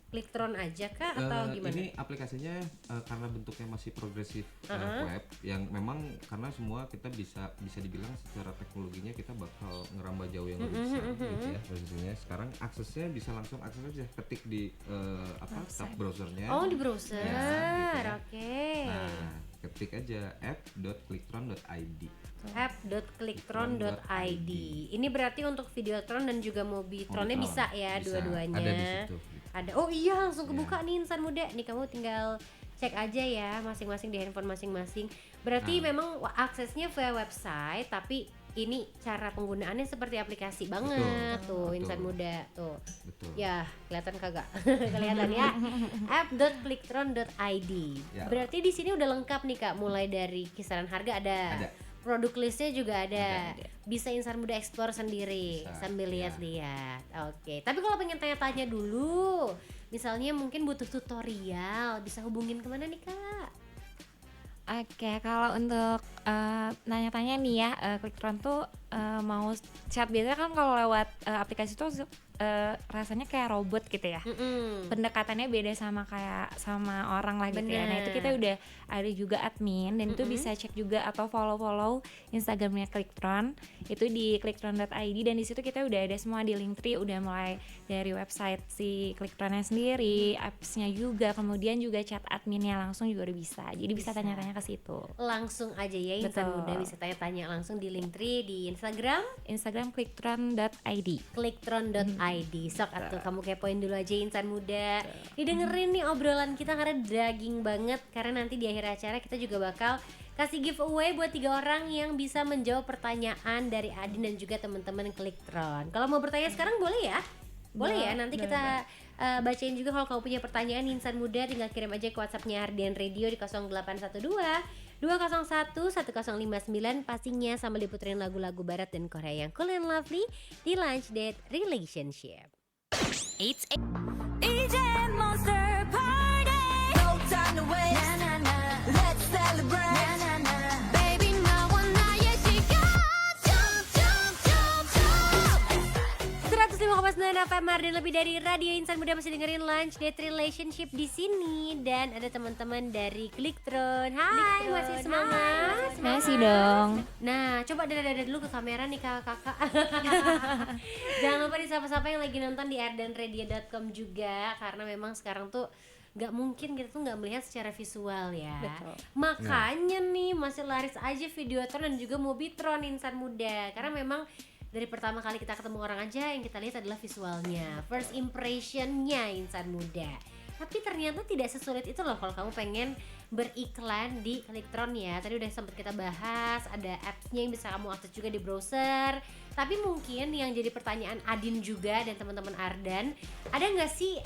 Clicktron aja Kak atau gimana? Ini aplikasinya karena bentuknya masih progresif web, yang memang karena semua kita bisa dibilang secara teknologinya kita bakal ngerambah jauh yang lebih besar gitu ya posisinya. Sekarang aksesnya bisa langsung aja ketik di tab browsernya. Oh di browser, ya, gitu ya. Oke. Nah ketik aja app.clicktron.id. app.clicktron.id. Ini berarti untuk Videotron dan juga Mobitronnya bisa ya, dua-duanya. Ada di situ. Ada. Oh iya, langsung kebuka nih insan muda. Nih kamu tinggal cek aja ya masing-masing di handphone masing-masing. Berarti memang aksesnya via website, tapi ini cara penggunaannya seperti aplikasi banget tuh betul. Insan Muda tuh. Betul. Ya, kelihatan kagak? Kelihatan ya. app.clickron.id. Ya. Berarti di sini udah lengkap nih Kak, mulai dari kisaran harga ada. Ada. Produk listnya juga ada. Ada. Bisa Insan Muda explore sendiri Bisa, sambil ya. lihat-lihat. Oke. Tapi kalau pengen tanya-tanya dulu, misalnya mungkin butuh tutorial, bisa hubungin kemana nih Kak? Oke, kalau untuk nanya-tanya nih ya, Clickron tuh mau chat biasanya kan kalau lewat aplikasi tuh rasanya kayak robot gitu ya. Pendekatannya beda sama sama orang lah gitu ya. Nah itu kita Bener. udah ada juga admin dan itu bisa cek juga atau follow Instagramnya Clickron itu di clickron.id, dan di situ kita udah ada semua di Linktree, udah mulai dari website si Clickronnya sendiri, appsnya juga, kemudian juga chat adminnya langsung juga udah bisa. Jadi bisa Bisa. tanya-tanya ke situ. Langsung aja ya Insan Betul. Muda bisa tanya-tanya langsung di Linktree di Instagram Instagram clickron.id. clickron.id. Sok atuh kamu kepoin dulu aja Insan Muda. Didengerin nih obrolan kita karena daging banget, karena nanti di akhir acara kita juga bakal kasih giveaway buat 3 orang yang bisa menjawab pertanyaan dari Adin dan juga teman-teman Clickron. Kalau mau bertanya sekarang boleh ya? Boleh ya, nanti kita bacain juga kalau kamu punya pertanyaan Insan Muda, tinggal kirim aja ke WhatsAppnya Ardian Radio di 0812 201 1059, pastinya sambil diputerin lagu-lagu barat dan Korea yang cool and lovely di Lunch Date Relationship. It's DJ Monster Party. No time to waste. Let's celebrate. Baby, 나와 나의 시간. Jump, jump, jump, jump. 105,9 FM Mardin, lebih dari Radio Insan Muda, masih dengerin Lunch Date Relationship di sini, dan ada teman-teman dari Clickron. Hai, masih semangat? Masih dong. Nah, coba dada-dada dulu ke kamera nih kakak-kakak. Jangan lupa disapa-sapa yang lagi nonton di ardanradio.com juga, karena memang sekarang tuh nggak mungkin kita tuh nggak melihat secara visual ya. Betul. Makanya nih masih laris aja Videotron dan juga Mobitron Insan Muda, karena memang dari pertama kali kita ketemu orang aja yang kita lihat adalah visualnya, first impressionnya Insan Muda. Tapi ternyata tidak sesulit itu loh kalau kamu pengen beriklan di Clickron ya. Tadi udah sempat kita bahas, ada apps-nya yang bisa kamu akses juga di browser. Tapi mungkin yang jadi pertanyaan Adin juga dan teman-teman Ardan, ada nggak sih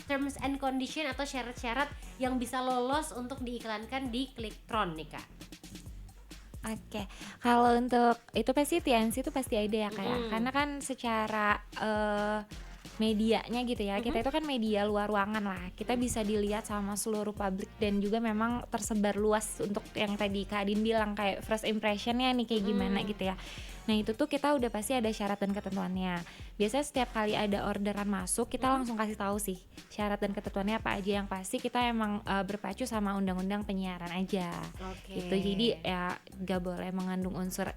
terms and condition atau syarat-syarat yang bisa lolos untuk diiklankan di Clickron nih Kak? Oke, kalau untuk itu pasti TNC itu pasti ada ya kayak, karena kan secara medianya gitu ya, kita itu kan media luar ruangan lah, kita bisa dilihat sama seluruh publik dan juga memang tersebar luas untuk yang tadi Kak Adin bilang kayak first impressionnya nih kayak gimana gitu ya. Nah itu tuh kita udah pasti ada syarat dan ketentuannya. Biasanya setiap kali ada orderan masuk kita langsung kasih tahu sih syarat dan ketentuannya apa aja. Yang pasti kita emang berpacu sama undang-undang penyiaran aja. Oke. Gitu, jadi ya gak boleh mengandung unsur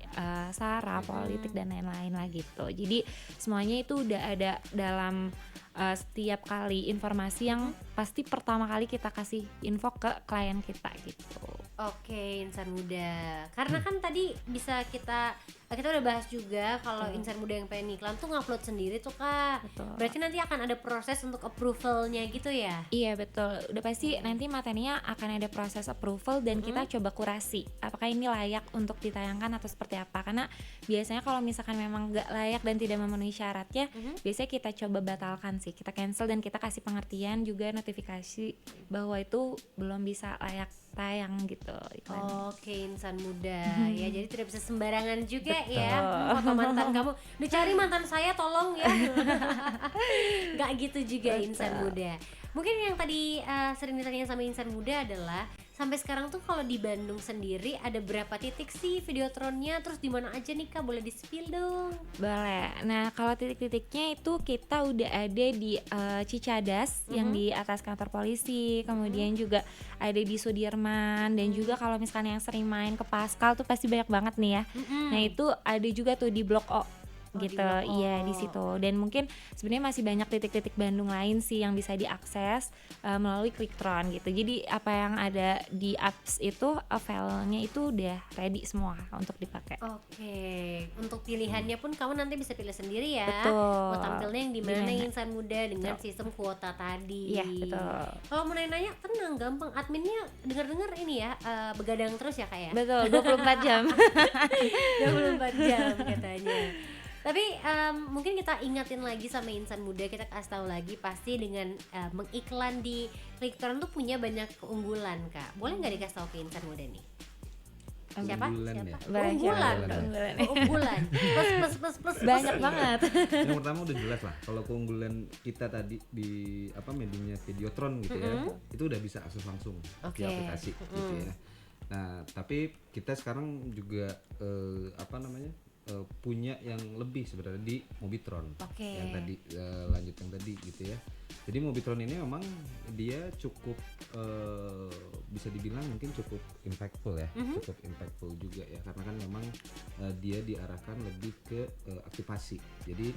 sara, politik dan lain-lain lah gitu. Jadi semuanya itu udah ada dalam setiap kali informasi yang pasti pertama kali kita kasih info ke klien kita gitu. Oke, Insan Muda. Karena kan tadi bisa kita udah bahas juga kalau Insan Muda yang pengen iklan tuh ngupload sendiri tuh Kak. Betul. Berarti nanti akan ada proses untuk approvalnya gitu ya? Iya betul, udah pasti nanti materinya akan ada proses approval dan kita coba kurasi apakah ini layak untuk ditayangkan atau seperti apa. Karena biasanya kalau misalkan memang gak layak dan tidak memenuhi syaratnya, biasanya kita coba batalkan sih, kita cancel dan kita kasih pengertian juga notifikasi bahwa itu belum bisa layak tayang gitu iklan. Oke, Insan Muda. Ya, jadi tidak bisa sembarangan juga ya foto mantan kamu. Dicari mantan saya tolong ya. Gak gitu juga Insan Muda. Mungkin yang tadi sering ditanya sama Insan Muda adalah sampai sekarang tuh kalau di Bandung sendiri ada berapa titik sih Videotronnya, terus di mana aja nih Kak, boleh di-spill dong? Boleh. Nah kalau titik-titiknya itu kita udah ada di Cicadas yang di atas kantor polisi, kemudian juga ada di Sudirman, dan juga kalau misalkan yang sering main ke Pascal tuh pasti banyak banget nih ya. Nah itu ada juga tuh di Blok O. di gitu. blog. Iya di Oh. situ. Dan mungkin sebenarnya masih banyak titik-titik Bandung lain sih yang bisa diakses melalui Klikktron gitu. Jadi apa yang ada di apps itu filenya itu udah ready semua untuk dipakai. Oke, untuk pilihannya pun kamu nanti bisa pilih sendiri ya. Betul. Mau tampilnya yang di mana Dimana? Insan Muda dengan Betul. sistem kuota tadi. Iya betul. Kalau mau nanya tenang, gampang. Adminnya dengar-dengar ini ya, begadang terus ya Kak ya. Betul 24 jam. 24 jam katanya. Tapi mungkin kita ingatin lagi sama Insan Muda, kita kasih tahu lagi pasti dengan mengiklan di Klikktron tuh punya banyak keunggulan Kak. Boleh nggak dikasih tahu ke Insan Muda nih? Siapa? Keunggulan Siapa? ya? Banyak Keunggulan. keunggulan. Keunggulan. Plus. Banyak banget. Yang pertama udah jelas lah, kalau keunggulan kita tadi di apa mediumnya Videotron gitu ya, itu udah bisa akses langsung Oke. di aplikasi gitu ya. Nah tapi kita sekarang juga apa namanya punya yang lebih sebenarnya di Mobitron. Oke. Yang tadi lanjut yang tadi gitu ya. Jadi Mobitron ini memang dia cukup bisa dibilang mungkin cukup impactful ya, cukup impactful juga ya, karena kan memang dia diarahkan lebih ke aktivasi. Jadi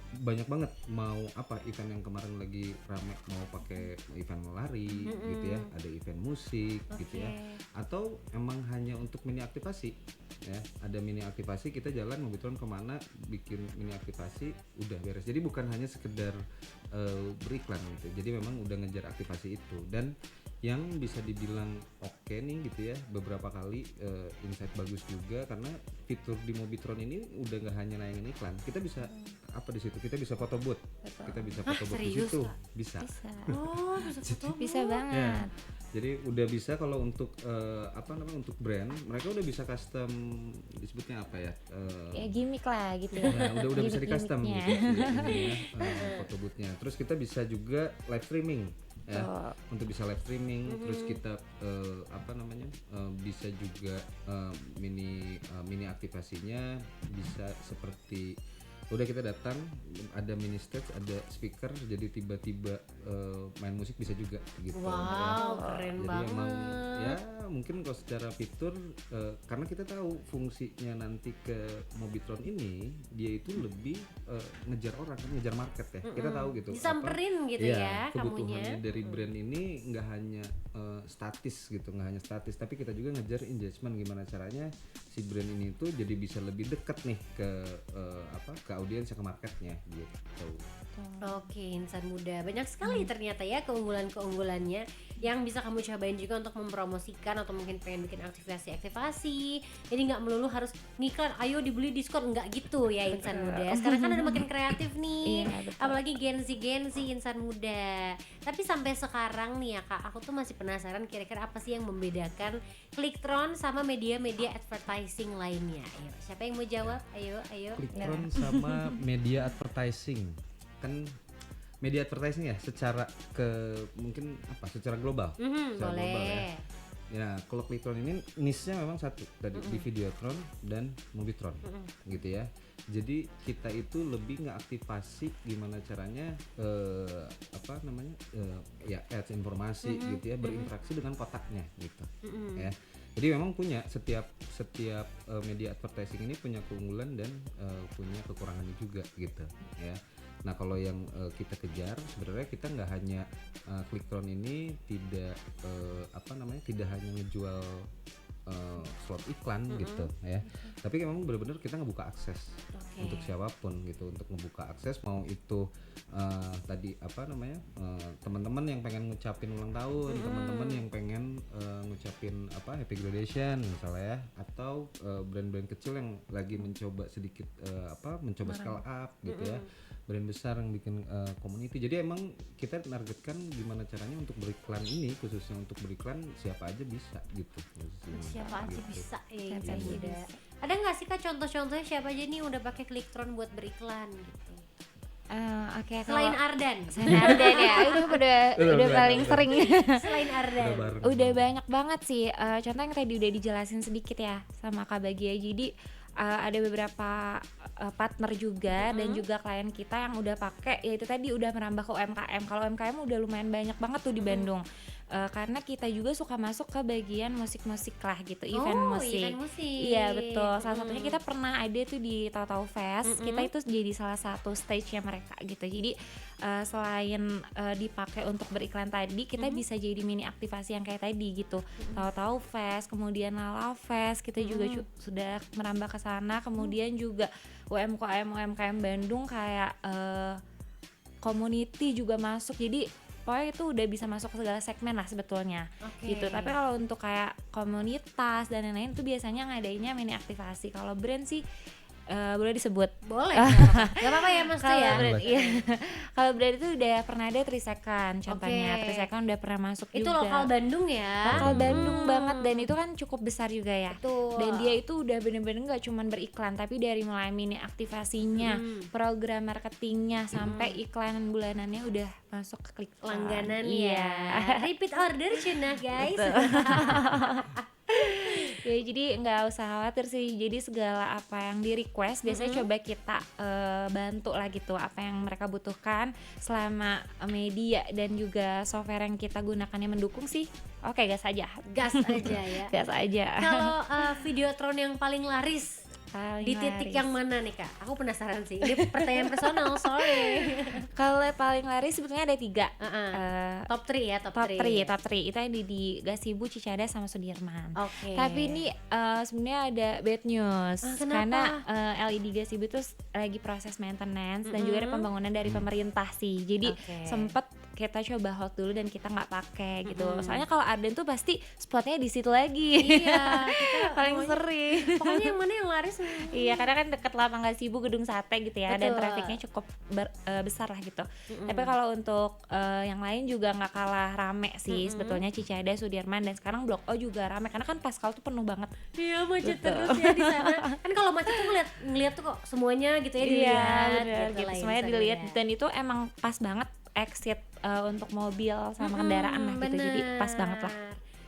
banyak banget mau apa event yang kemarin lagi rame, mau pakai event lari gitu ya, ada event musik gitu ya, atau emang hanya untuk mini aktivasi ya, ada mini aktivasi kita jalan Mobitron kemana bikin mini aktivasi udah beres. Jadi bukan hanya sekedar beriklan gitu, jadi memang udah ngejar aktivasi itu. Dan yang bisa dibilang oke nih gitu ya, beberapa kali insight bagus juga karena fitur di Mobitron ini udah nggak hanya nayangin iklan, kita bisa apa di situ, kita bisa foto booth, kita bisa foto booth di serius, situ, Kak? bisa. Bisa. Oh, bisa foto. Bisa Ya, banget. jadi udah bisa kalau untuk apa namanya, untuk brand mereka udah bisa custom, disebutnya apa ya? Ya gimmick lah gitu ya. Nah, udah bisa di custom gitu Gimmick-gimmicknya. sih, ininya, foto boothnya. Terus kita bisa juga live streaming ya, Betul. untuk bisa live streaming. Terus kita apa namanya, bisa juga mini aktivasinya bisa seperti udah kita datang ada mini stage, ada speaker, jadi tiba-tiba main musik bisa juga gitu. Wow, Ya. keren Jadi banget. emang ya mungkin kalau secara fitur karena kita tahu fungsinya nanti ke Mobitron ini, dia itu lebih ngejar orang, kan ngejar market ya. Kita tahu gitu. Disamperin gitu ya kebutuhannya kamunya. dari brand ini nggak hanya statis gitu, nggak hanya statis, tapi kita juga ngejar engagement, gimana caranya si brand ini tuh jadi bisa lebih dekat nih ke apa, ke audiens, ke marketnya gitu. Oke, Insan Muda. Banyak sekali ternyata ya keunggulan-keunggulannya yang bisa kamu cobain juga untuk mempromosikan atau mungkin pengen bikin aktivasi-aktivasi. Jadi nggak melulu harus ngiklan, ayo dibeli diskon, nggak gitu ya Insan Muda. Sekarang kan udah makin kreatif nih. Iya, betul. Apalagi Gen Z Insan Muda. Tapi sampai sekarang nih ya Kak, aku tuh masih penasaran kira-kira apa sih yang membedakan Klikktron sama media-media advertising lainnya. Ayo, siapa yang mau jawab? Ayo. Klikktron sama media advertising, kan media advertising ya secara mungkin apa, secara global. Secara global ya. Boleh. Ya, kalau Klikktron ini niche-nya memang satu tadi, di Videotron dan Mobitron gitu ya. Jadi kita itu lebih ngeaktifasi gimana caranya apa namanya, ya ads, informasi gitu ya, berinteraksi dengan kotaknya gitu ya. Jadi memang punya setiap media advertising ini punya keunggulan dan punya kekurangannya juga gitu ya. Nah kalau yang kita kejar sebenarnya, kita nggak hanya Klikktron ini tidak apa namanya, tidak hanya ngejual slot iklan gitu ya, tapi memang benar-benar kita ngebuka akses untuk siapapun gitu, untuk ngebuka akses, mau itu tadi apa namanya, teman-teman yang pengen ngucapin ulang tahun, teman-teman yang pengen ngucapin apa, happy graduation misalnya ya, atau brand-brand kecil yang lagi mencoba sedikit apa, mencoba scale up gitu ya, brand besar yang bikin community. Jadi emang kita targetkan gimana caranya untuk beriklan ini, khususnya untuk beriklan siapa aja bisa gitu. Siapa aja Gitu. bisa ya Siapa Insan aja Muda. bisa. Ada nggak sih Kak contoh-contohnya siapa aja nih udah pakai Klikktron buat beriklan gitu? Oke, Selain kalau Ardan. Ardan ya, itu udah paling sering. Selain Ardan. Udah bareng. Udah banyak banget sih. Contoh yang tadi udah dijelasin sedikit ya sama Kak Bagia. Jadi ada beberapa partner juga dan juga klien kita yang udah pakai, yaitu tadi udah merambah ke UMKM. Kalau UMKM udah lumayan banyak banget tuh di Bandung. karena kita juga suka masuk ke bagian musik-musik lah gitu, event musik. Event musik. Iya betul. Salah satunya kita pernah ada tuh di Tahu-Tahu Fest. Kita itu jadi salah satu stage-nya mereka gitu. Jadi selain dipakai untuk beriklan tadi, kita bisa jadi mini aktivasi yang kayak tadi gitu. Tahu-Tahu Fest, kemudian Lala Fest, kita juga sudah merambah ke sana. Kemudian juga UMKM Bandung kayak community juga masuk. Jadi pokoknya itu udah bisa masuk ke segala segmen lah sebetulnya. Gitu. Tapi kalau untuk kayak komunitas dan lain-lain itu biasanya ngadainnya mini aktivasi. Kalau brand sih boleh disebut. Boleh. Gak apa-apa ya Mas Kalau ya. brand, iya. Kalau brand itu udah pernah ada 3 Second contohnya. Oke. 3 Second udah pernah masuk Itu juga. lokal Bandung ya. Lokal Bandung banget, dan itu kan cukup besar juga ya. Betul. Dan dia itu udah bener-bener gak cuman beriklan, tapi dari mulai mini aktivasinya, program marketingnya, sampai iklan bulanannya udah masuk ke klik Langganan Iya. ya. Repeat order Cina guys. Ya jadi nggak usah khawatir sih, jadi segala apa yang di request biasanya coba kita bantu lah gitu, apa yang mereka butuhkan selama media dan juga software yang kita gunakannya mendukung sih. Oke, gas aja. Gas aja ya. Gas aja. Kalau Videotron yang paling laris Paling di titik laris. yang mana nih Kak? Aku penasaran sih. Ini pertanyaan personal sorry. Kalau paling laris sebetulnya ada 3. Top 3 ya, top 3. Top 3 itu ada di Gazebo, Cicadas sama Sudirman. Oke. Tapi ini sebenarnya ada bad news, kenapa? karena LED Gazebo itu lagi proses maintenance dan juga ada pembangunan dari pemerintah sih. Jadi Oke. sempet kita coba hold dulu dan kita nggak pakai gitu. Soalnya kalau Arden tuh pasti spotnya di situ lagi. Iya, kita Paling pokoknya- sering. Pokoknya yang mana yang laris? Iya, karena kan deket lapangan Gazebo, gedung sate gitu ya, dan Betul. trafiknya cukup besar lah gitu. Tapi kalau untuk yang lain juga nggak kalah rame sih sebetulnya. Cicadas, Sudirman, dan sekarang Blok O juga rame karena kan Pascal tuh penuh banget. Iya macet Betul. terus ya di sana. Kan kalau macet tuh ngeliat tuh kok semuanya gitu ya dilihat. Iya, bener, gitu. lah Semuanya Insan dilihat, Muda. dan itu emang pas banget exit untuk mobil sama kendaraan lah gitu. Jadi pas banget lah.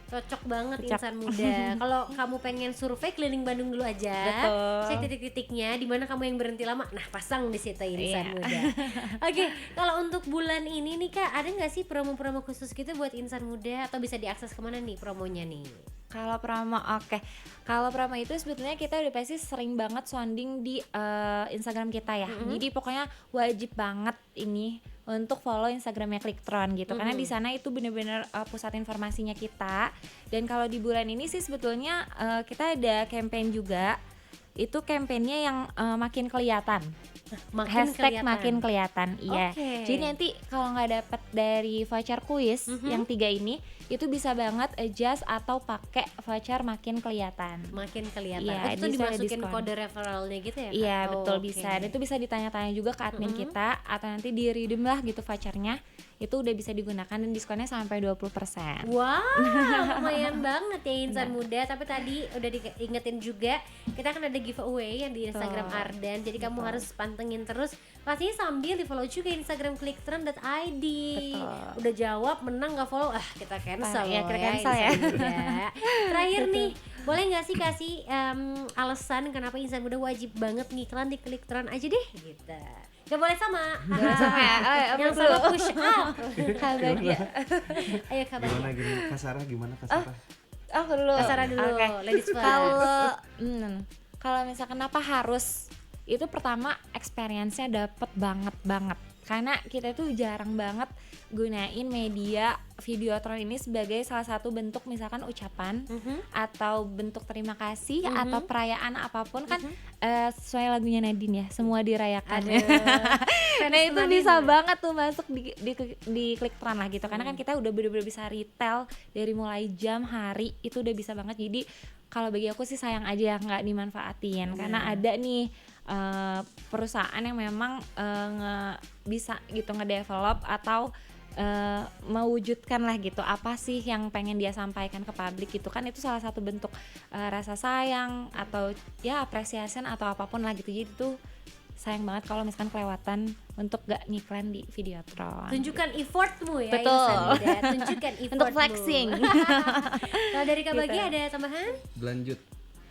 Cocok banget Cocok. Insan Muda. Kalau kamu pengen survei keliling Bandung dulu aja, Betul. cek titik-titiknya di mana kamu yang berhenti lama. Nah, pasang di situ Insan Iya. Muda. Oke, kalau untuk bulan ini nih Kak, ada nggak sih promo-promo khusus gitu buat Insan Muda atau bisa diakses kemana nih promonya nih? Kalau promo, oke. Kalau promo itu sebetulnya kita udah pasti sering banget sounding di Instagram kita ya. Jadi pokoknya wajib banget ini untuk follow Instagramnya Clicktronic gitu, karena di sana itu bener-bener pusat informasinya kita. Dan kalau di bulan ini sih sebetulnya kita ada campaign juga. Itu campaignnya yang makin kelihatan. Hashtag makin kelihatan, iya. Oke. Jadi nanti kalau nggak dapet dari voucher kuis yang 3 ini, itu bisa banget adjust atau pakai voucher makin kelihatan. makin kelihatan. Iya, Itu di situ ada dimasukin diskon. kode referralnya gitu ya Kak? Iya Oh, betul, oke. bisa. Dan itu bisa ditanya-tanya juga ke admin kita, atau nanti di redeem lah gitu vouchernya. Itu udah bisa digunakan dan diskonnya sampai 20%. Wow, lumayan banget ya Insan Muda. Tapi tadi udah diingetin juga, kita kan ada giveaway yang di Instagram Betul. Ardan. Jadi kamu harus pantengin terus. Pastinya sambil di follow juga Instagram clicktrend.id. Betul. Udah jawab, menang nggak follow, kita cancel Iya, loh kita ya cancel Insan ya. Muda. Terakhir nih, boleh nggak sih kasih alasan kenapa Insan Muda wajib banget ngiklan di Clicktrend aja deh gitu. Gak boleh sama. Sama ya. Yang sama push up. Kalau dia, Ayo kabar. Gimana Kasarah gimana Kasarah? aku dulu. Kasara dulu, Oke. ladies first. Kalau misalkan kenapa harus, itu pertama experience-nya dapet banget. Karena kita tuh jarang banget gunain media Videotron ini sebagai salah satu bentuk misalkan ucapan atau bentuk terima kasih atau perayaan apapun kan sesuai lagunya Nadine ya, semua dirayakan. Nah itu bisa banget tuh masuk di Clicktronic lah gitu, karena kan kita udah bener-bener bisa retail dari mulai jam, hari, itu udah bisa banget. Jadi kalau bagi aku sih sayang aja nggak dimanfaatin, karena ada nih perusahaan yang memang bisa gitu ngedevelop atau mewujudkan lah gitu apa sih yang pengen dia sampaikan ke publik gitu kan. Itu salah satu bentuk rasa sayang atau ya appreciation atau apapun lah gitu. Jadi tuh sayang banget kalau misalkan kelewatan untuk gak ngiklan di Videotron. Tunjukkan effortmu ya. Betul. Insan Muda. Tunjukkan effortmu. Untuk flexing. Kalau dari Kak Bagi Gitu. ada tambahan? Berlanjut,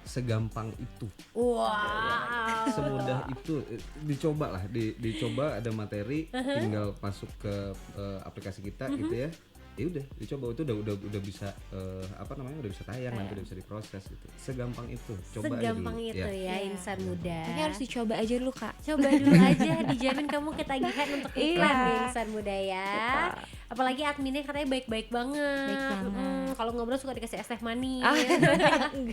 segampang itu, Wow. semudah itu, dicoba lah, dicoba, ada materi, tinggal masuk ke aplikasi kita gitu ya, ya udah dicoba, itu udah bisa udah bisa tayang, nanti udah bisa diproses gitu. Segampang itu, coba aja Segampang dulu. itu ya insan muda. Tapi harus dicoba aja dulu Kak. Coba dulu aja, dijamin kamu ketagihan untuk iklan Iya. nih insan muda ya. Apalagi adminnya katanya baik-baik banget. Baik banget. Kalau ngobrol suka dikasih es teh manis. Ah.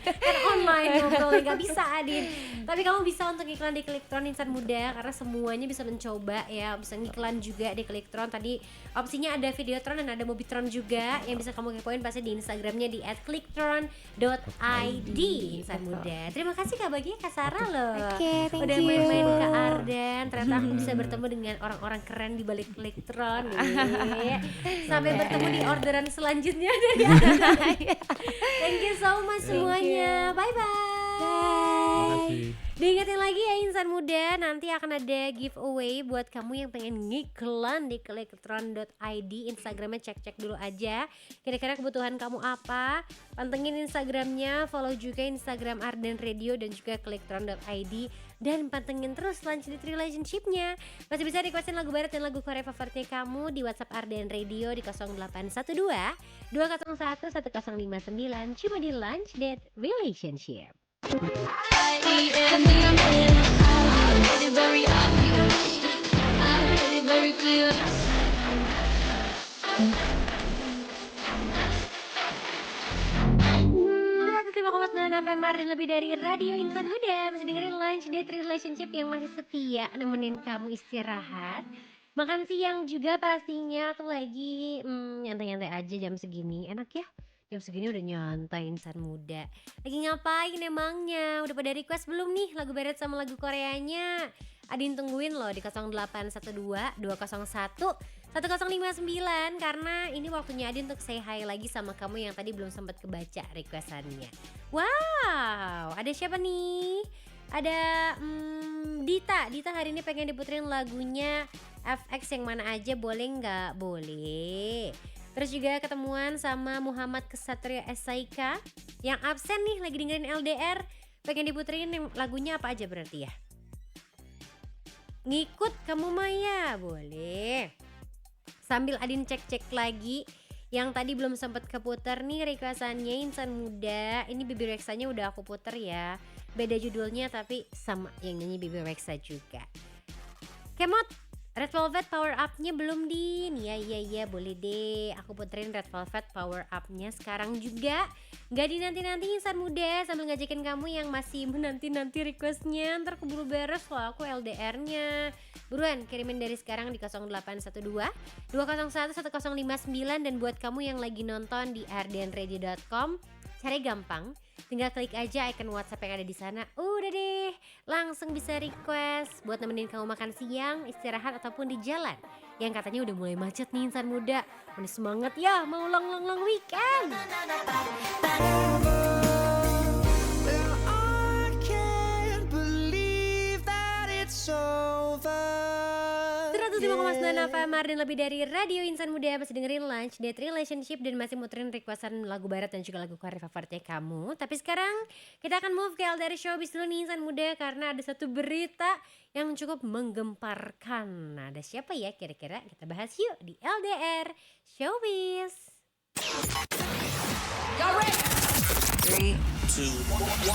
Kan online ngobrolnya nggak bisa Adin. Tapi kamu bisa untuk iklan di Clicktron insan muda, karena semuanya bisa mencoba ya. Bisa ngiklan juga di Clicktron. Tadi opsinya ada Videotron dan ada Mobitron juga, yang bisa kamu kepoin pasti di Instagramnya di @clicktron.id insan muda. Terima kasih Kak Bagi, Kak Sarah loh. Oke, thank Udah you. main-main ke Arden. Ternyata aku bisa bertemu dengan orang-orang keren di balik Clicktron nih. Sampai bertemu di orderan selanjutnya dari Arden. Thank you so much semuanya. Bye-bye. Makasih. Diingetin lagi ya insan muda, nanti akan ada giveaway buat kamu yang pengen ngiklan di clicktron.id. Instagramnya cek-cek dulu aja kira-kira kebutuhan kamu apa. Pantengin Instagramnya, follow juga Instagram Arden Radio dan juga clicktron.id. Dan pantengin terus Lunch Relationship-nya. Masih bisa requestin lagu barat dan lagu Korea favoritnya kamu di WhatsApp Arden Radio di 0812 201 1059 cuma di Lunch Date Relationship. Dan lebih dari Radio Insan Muda, masih dengerin Lunch Date Relationship yang masih setia nemenin kamu istirahat, makan siang juga pastinya, atau lagi nyantai-nyantai aja jam segini. Enak ya, jam segini udah nyantai insan muda. Lagi ngapain emangnya? Udah pada request belum nih lagu barat sama lagu Koreanya? Adin tungguin loh di 0812 201 1059, karena ini waktunya Adin untuk say hi lagi sama kamu yang tadi belum sempat kebaca requestannya. Wow, ada siapa nih? Ada Dita hari ini pengen diputerin lagunya FX yang mana aja, boleh nggak? Boleh. Terus juga ketemuan sama Muhammad Kesatria SIK yang absen nih lagi dengerin LDR, pengen diputerin yang lagunya apa aja berarti ya? Ngikut kamu Maya, boleh. Sambil Adin cek-cek lagi yang tadi belum sempat keputar nih requestannya insan muda. Ini Baby Rexha-nya udah aku puter ya. Beda judulnya tapi sama yang nyanyi Baby Rexha juga. Kemot, Red Velvet Power Up-nya belum Din. Iya boleh deh. Aku puterin Red Velvet Power Up-nya sekarang juga. Gak dinanti-nanti insan muda, sambil ngajakin kamu yang masih menanti-nanti requestnya. Ntar keburu beres loh aku LDR-nya. Buruan kirimin dari sekarang di 0812 201 1059. Dan buat kamu yang lagi nonton di ardenradio.com, caranya gampang, tinggal klik aja icon WhatsApp yang ada di sana. Udah deh, langsung bisa request buat nemenin kamu makan siang, istirahat ataupun di jalan yang katanya udah mulai macet nih insan muda. Mana semangat ya mau long weekend. Well, I can't believe that it's over. 105,9 FM Arden, lebih dari Radio Insan Muda. Masih dengerin Lunch Date Relationship dan masih muterin requestan lagu barat dan juga lagu Korea favoritnya kamu. Tapi sekarang kita akan move ke LDR Showbiz dulu nih insan muda, karena ada satu berita yang cukup menggemparkan. Nah, ada siapa ya kira-kira? Kita bahas yuk di LDR Showbiz. 3, 2, 1.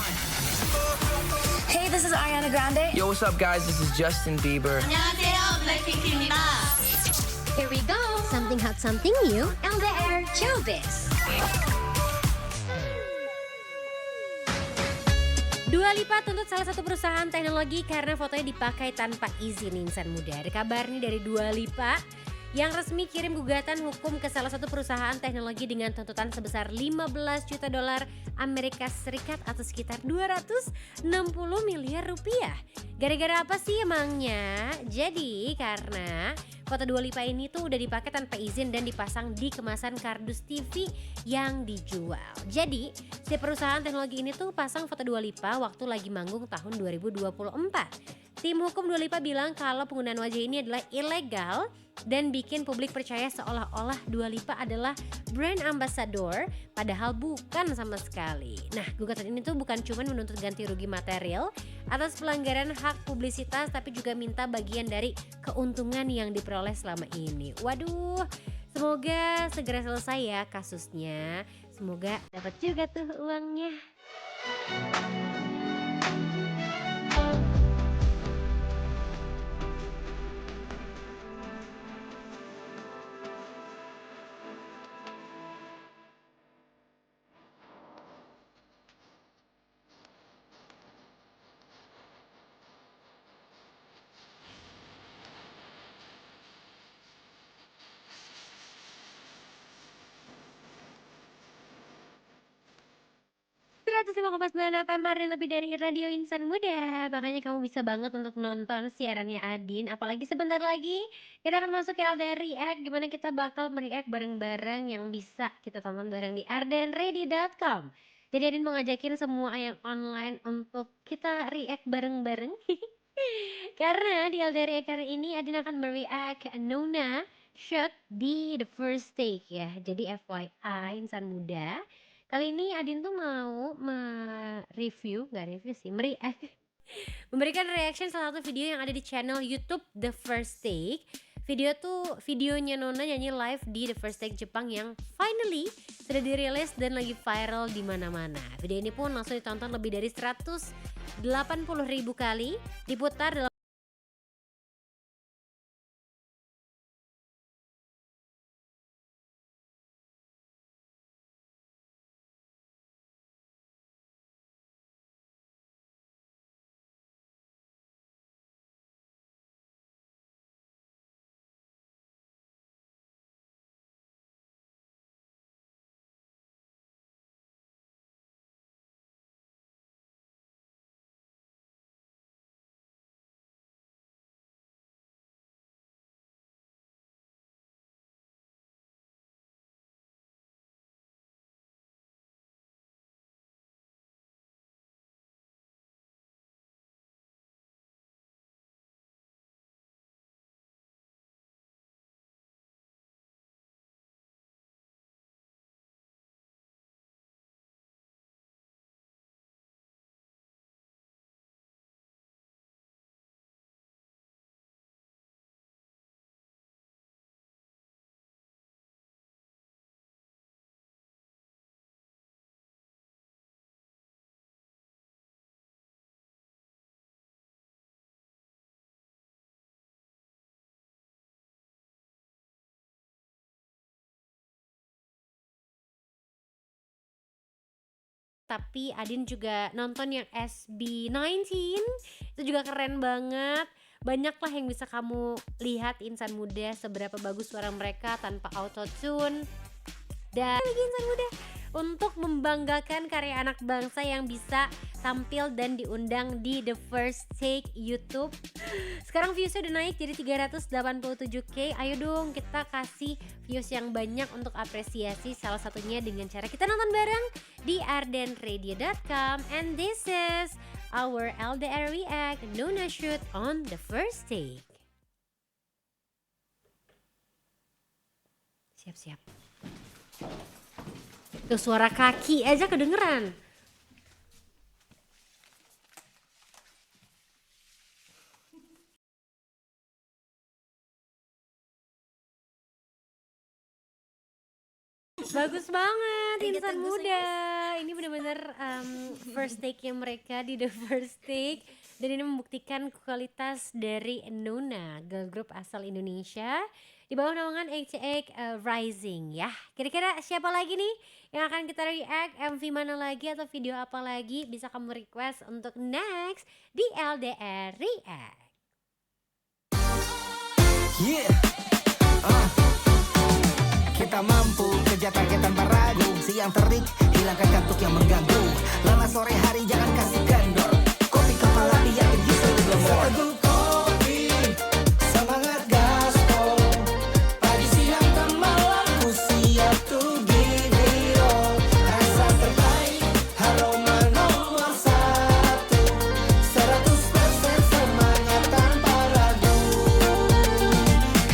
Hey, this is Ariana Grande. Yo, what's up, guys? This is Justin Bieber. 안녕하세요, 블랙핑크입니다. Here we go. Something hot, something new. LDR Showbiz. Dua Lipa tuntut salah satu perusahaan teknologi karena fotonya dipakai tanpa izin insan muda. Ada kabar nih dari Dua Lipa yang resmi kirim gugatan hukum ke salah satu perusahaan teknologi dengan tuntutan sebesar 15 juta dolar Amerika Serikat atau sekitar 260 miliar rupiah. Gara-gara apa sih emangnya? Jadi karena foto Dua Lipa ini tuh udah dipakai tanpa izin dan dipasang di kemasan kardus TV yang dijual. Jadi si perusahaan teknologi ini tuh pasang foto Dua Lipa waktu lagi manggung tahun 2024. Tim hukum Dua Lipa bilang kalau penggunaan wajah ini adalah ilegal dan bikin publik percaya seolah-olah Dua Lipa adalah brand ambassador, padahal bukan sama sekali. Nah, gugatan ini tuh bukan cuma menuntut ganti rugi material atas pelanggaran hak publisitas, tapi juga minta bagian dari keuntungan yang diperoleh selama ini. Waduh, Semoga segera selesai ya kasusnya. Semoga dapat juga tuh uangnya. Kemarin lebih dari radio insan muda. Makanya kamu bisa banget untuk nonton siarannya Adin. Apalagi sebentar lagi kita akan masuk ke LDR React, gimana kita bakal mereact bareng-bareng yang bisa kita tonton bareng di ardenready.com. Jadi Adin mau ngajakin semua yang online untuk kita react bareng-bareng. Karena di LDR React kali ini Adin akan mereact Nona shot di The First Take ya. Jadi FYI insan muda, kali ini Adin tuh mau memberikan reaction salah satu video yang ada di channel YouTube The First Take. Videonya Nona nyanyi live di The First Take Jepang yang finally sudah dirilis dan lagi viral di mana-mana. Video ini pun langsung ditonton lebih dari 180.000 kali, diputar dalam tapi Adin juga nonton yang SB19, itu juga keren banget. Banyak lah yang bisa kamu lihat insan muda seberapa bagus suara mereka tanpa autotune. Dan lagi insan muda untuk membanggakan karya anak bangsa yang bisa tampil dan diundang di The First Take YouTube. Sekarang viewsnya udah naik jadi 387k. Ayo dong kita kasih views yang banyak untuk apresiasi, salah satunya dengan cara kita nonton bareng di ardenradio.com. And this is our LDR React Nona shoot on The First Take. Siap-siap. Tuh suara kaki aja kedengeran. Bagus banget insan muda. Ini benar-benar first take-nya mereka di The First Take. Dan ini membuktikan kualitas dari Nona, girl group asal Indonesia di bawah naungan 88 Rising ya. Kira-kira siapa lagi nih yang akan kita react? MV mana lagi atau video apa lagi bisa kamu request untuk next di LDR React. Yeah. Kita mampu kerja target tanpa ragu. Siang terik, hilangkan kantuk yang mengganggu. Lama sore hari jangan kasih kendor. Kopi kepala biar justru glamor. Seteguh kopi, semangat gaspol. Pagi siang dan malam ku siap to give it all. Rasa terbaik, aroma nomor 1. 100% semangat tanpa ragu.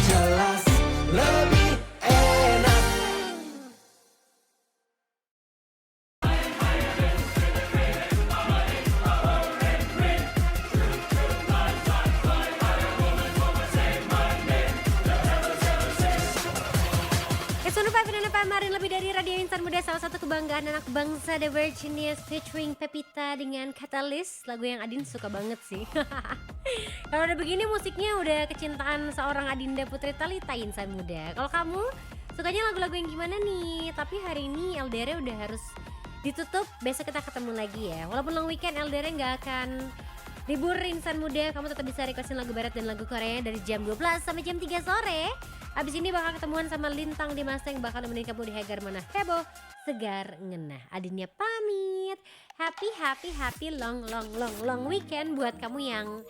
Jelas lebih enak. dari Radio Insan Muda, salah satu kebanggaan anak bangsa The Virginians featuring Pepita dengan Catalyst, lagu yang Adin suka banget sih. Kalau udah begini musiknya udah kecintaan seorang Adinda Putri Talita Insan Muda. Kalau kamu sukanya lagu-lagu yang gimana nih? Tapi hari ini LDR udah harus ditutup, besok kita ketemu lagi ya. Walaupun long weekend LDR nggak akan libur Insan Muda, kamu tetap bisa requestin lagu barat dan lagu Korea dari jam 12 sampai jam 3 sore. Abis ini bakal ketemuan sama Lintang di Mustang, bakal nemenin kamu di Hagar Mana Heboh Segar Ngenah. Adinnya pamit. Happy long weekend buat kamu yang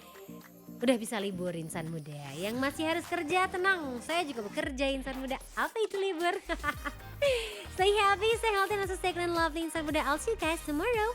udah bisa libur Insan Muda. Yang masih harus kerja, tenang, saya juga bekerja Insan Muda. Apa itu libur? Stay happy, stay healthy, and stay clean, lovely Insan Muda. I'll see you guys tomorrow.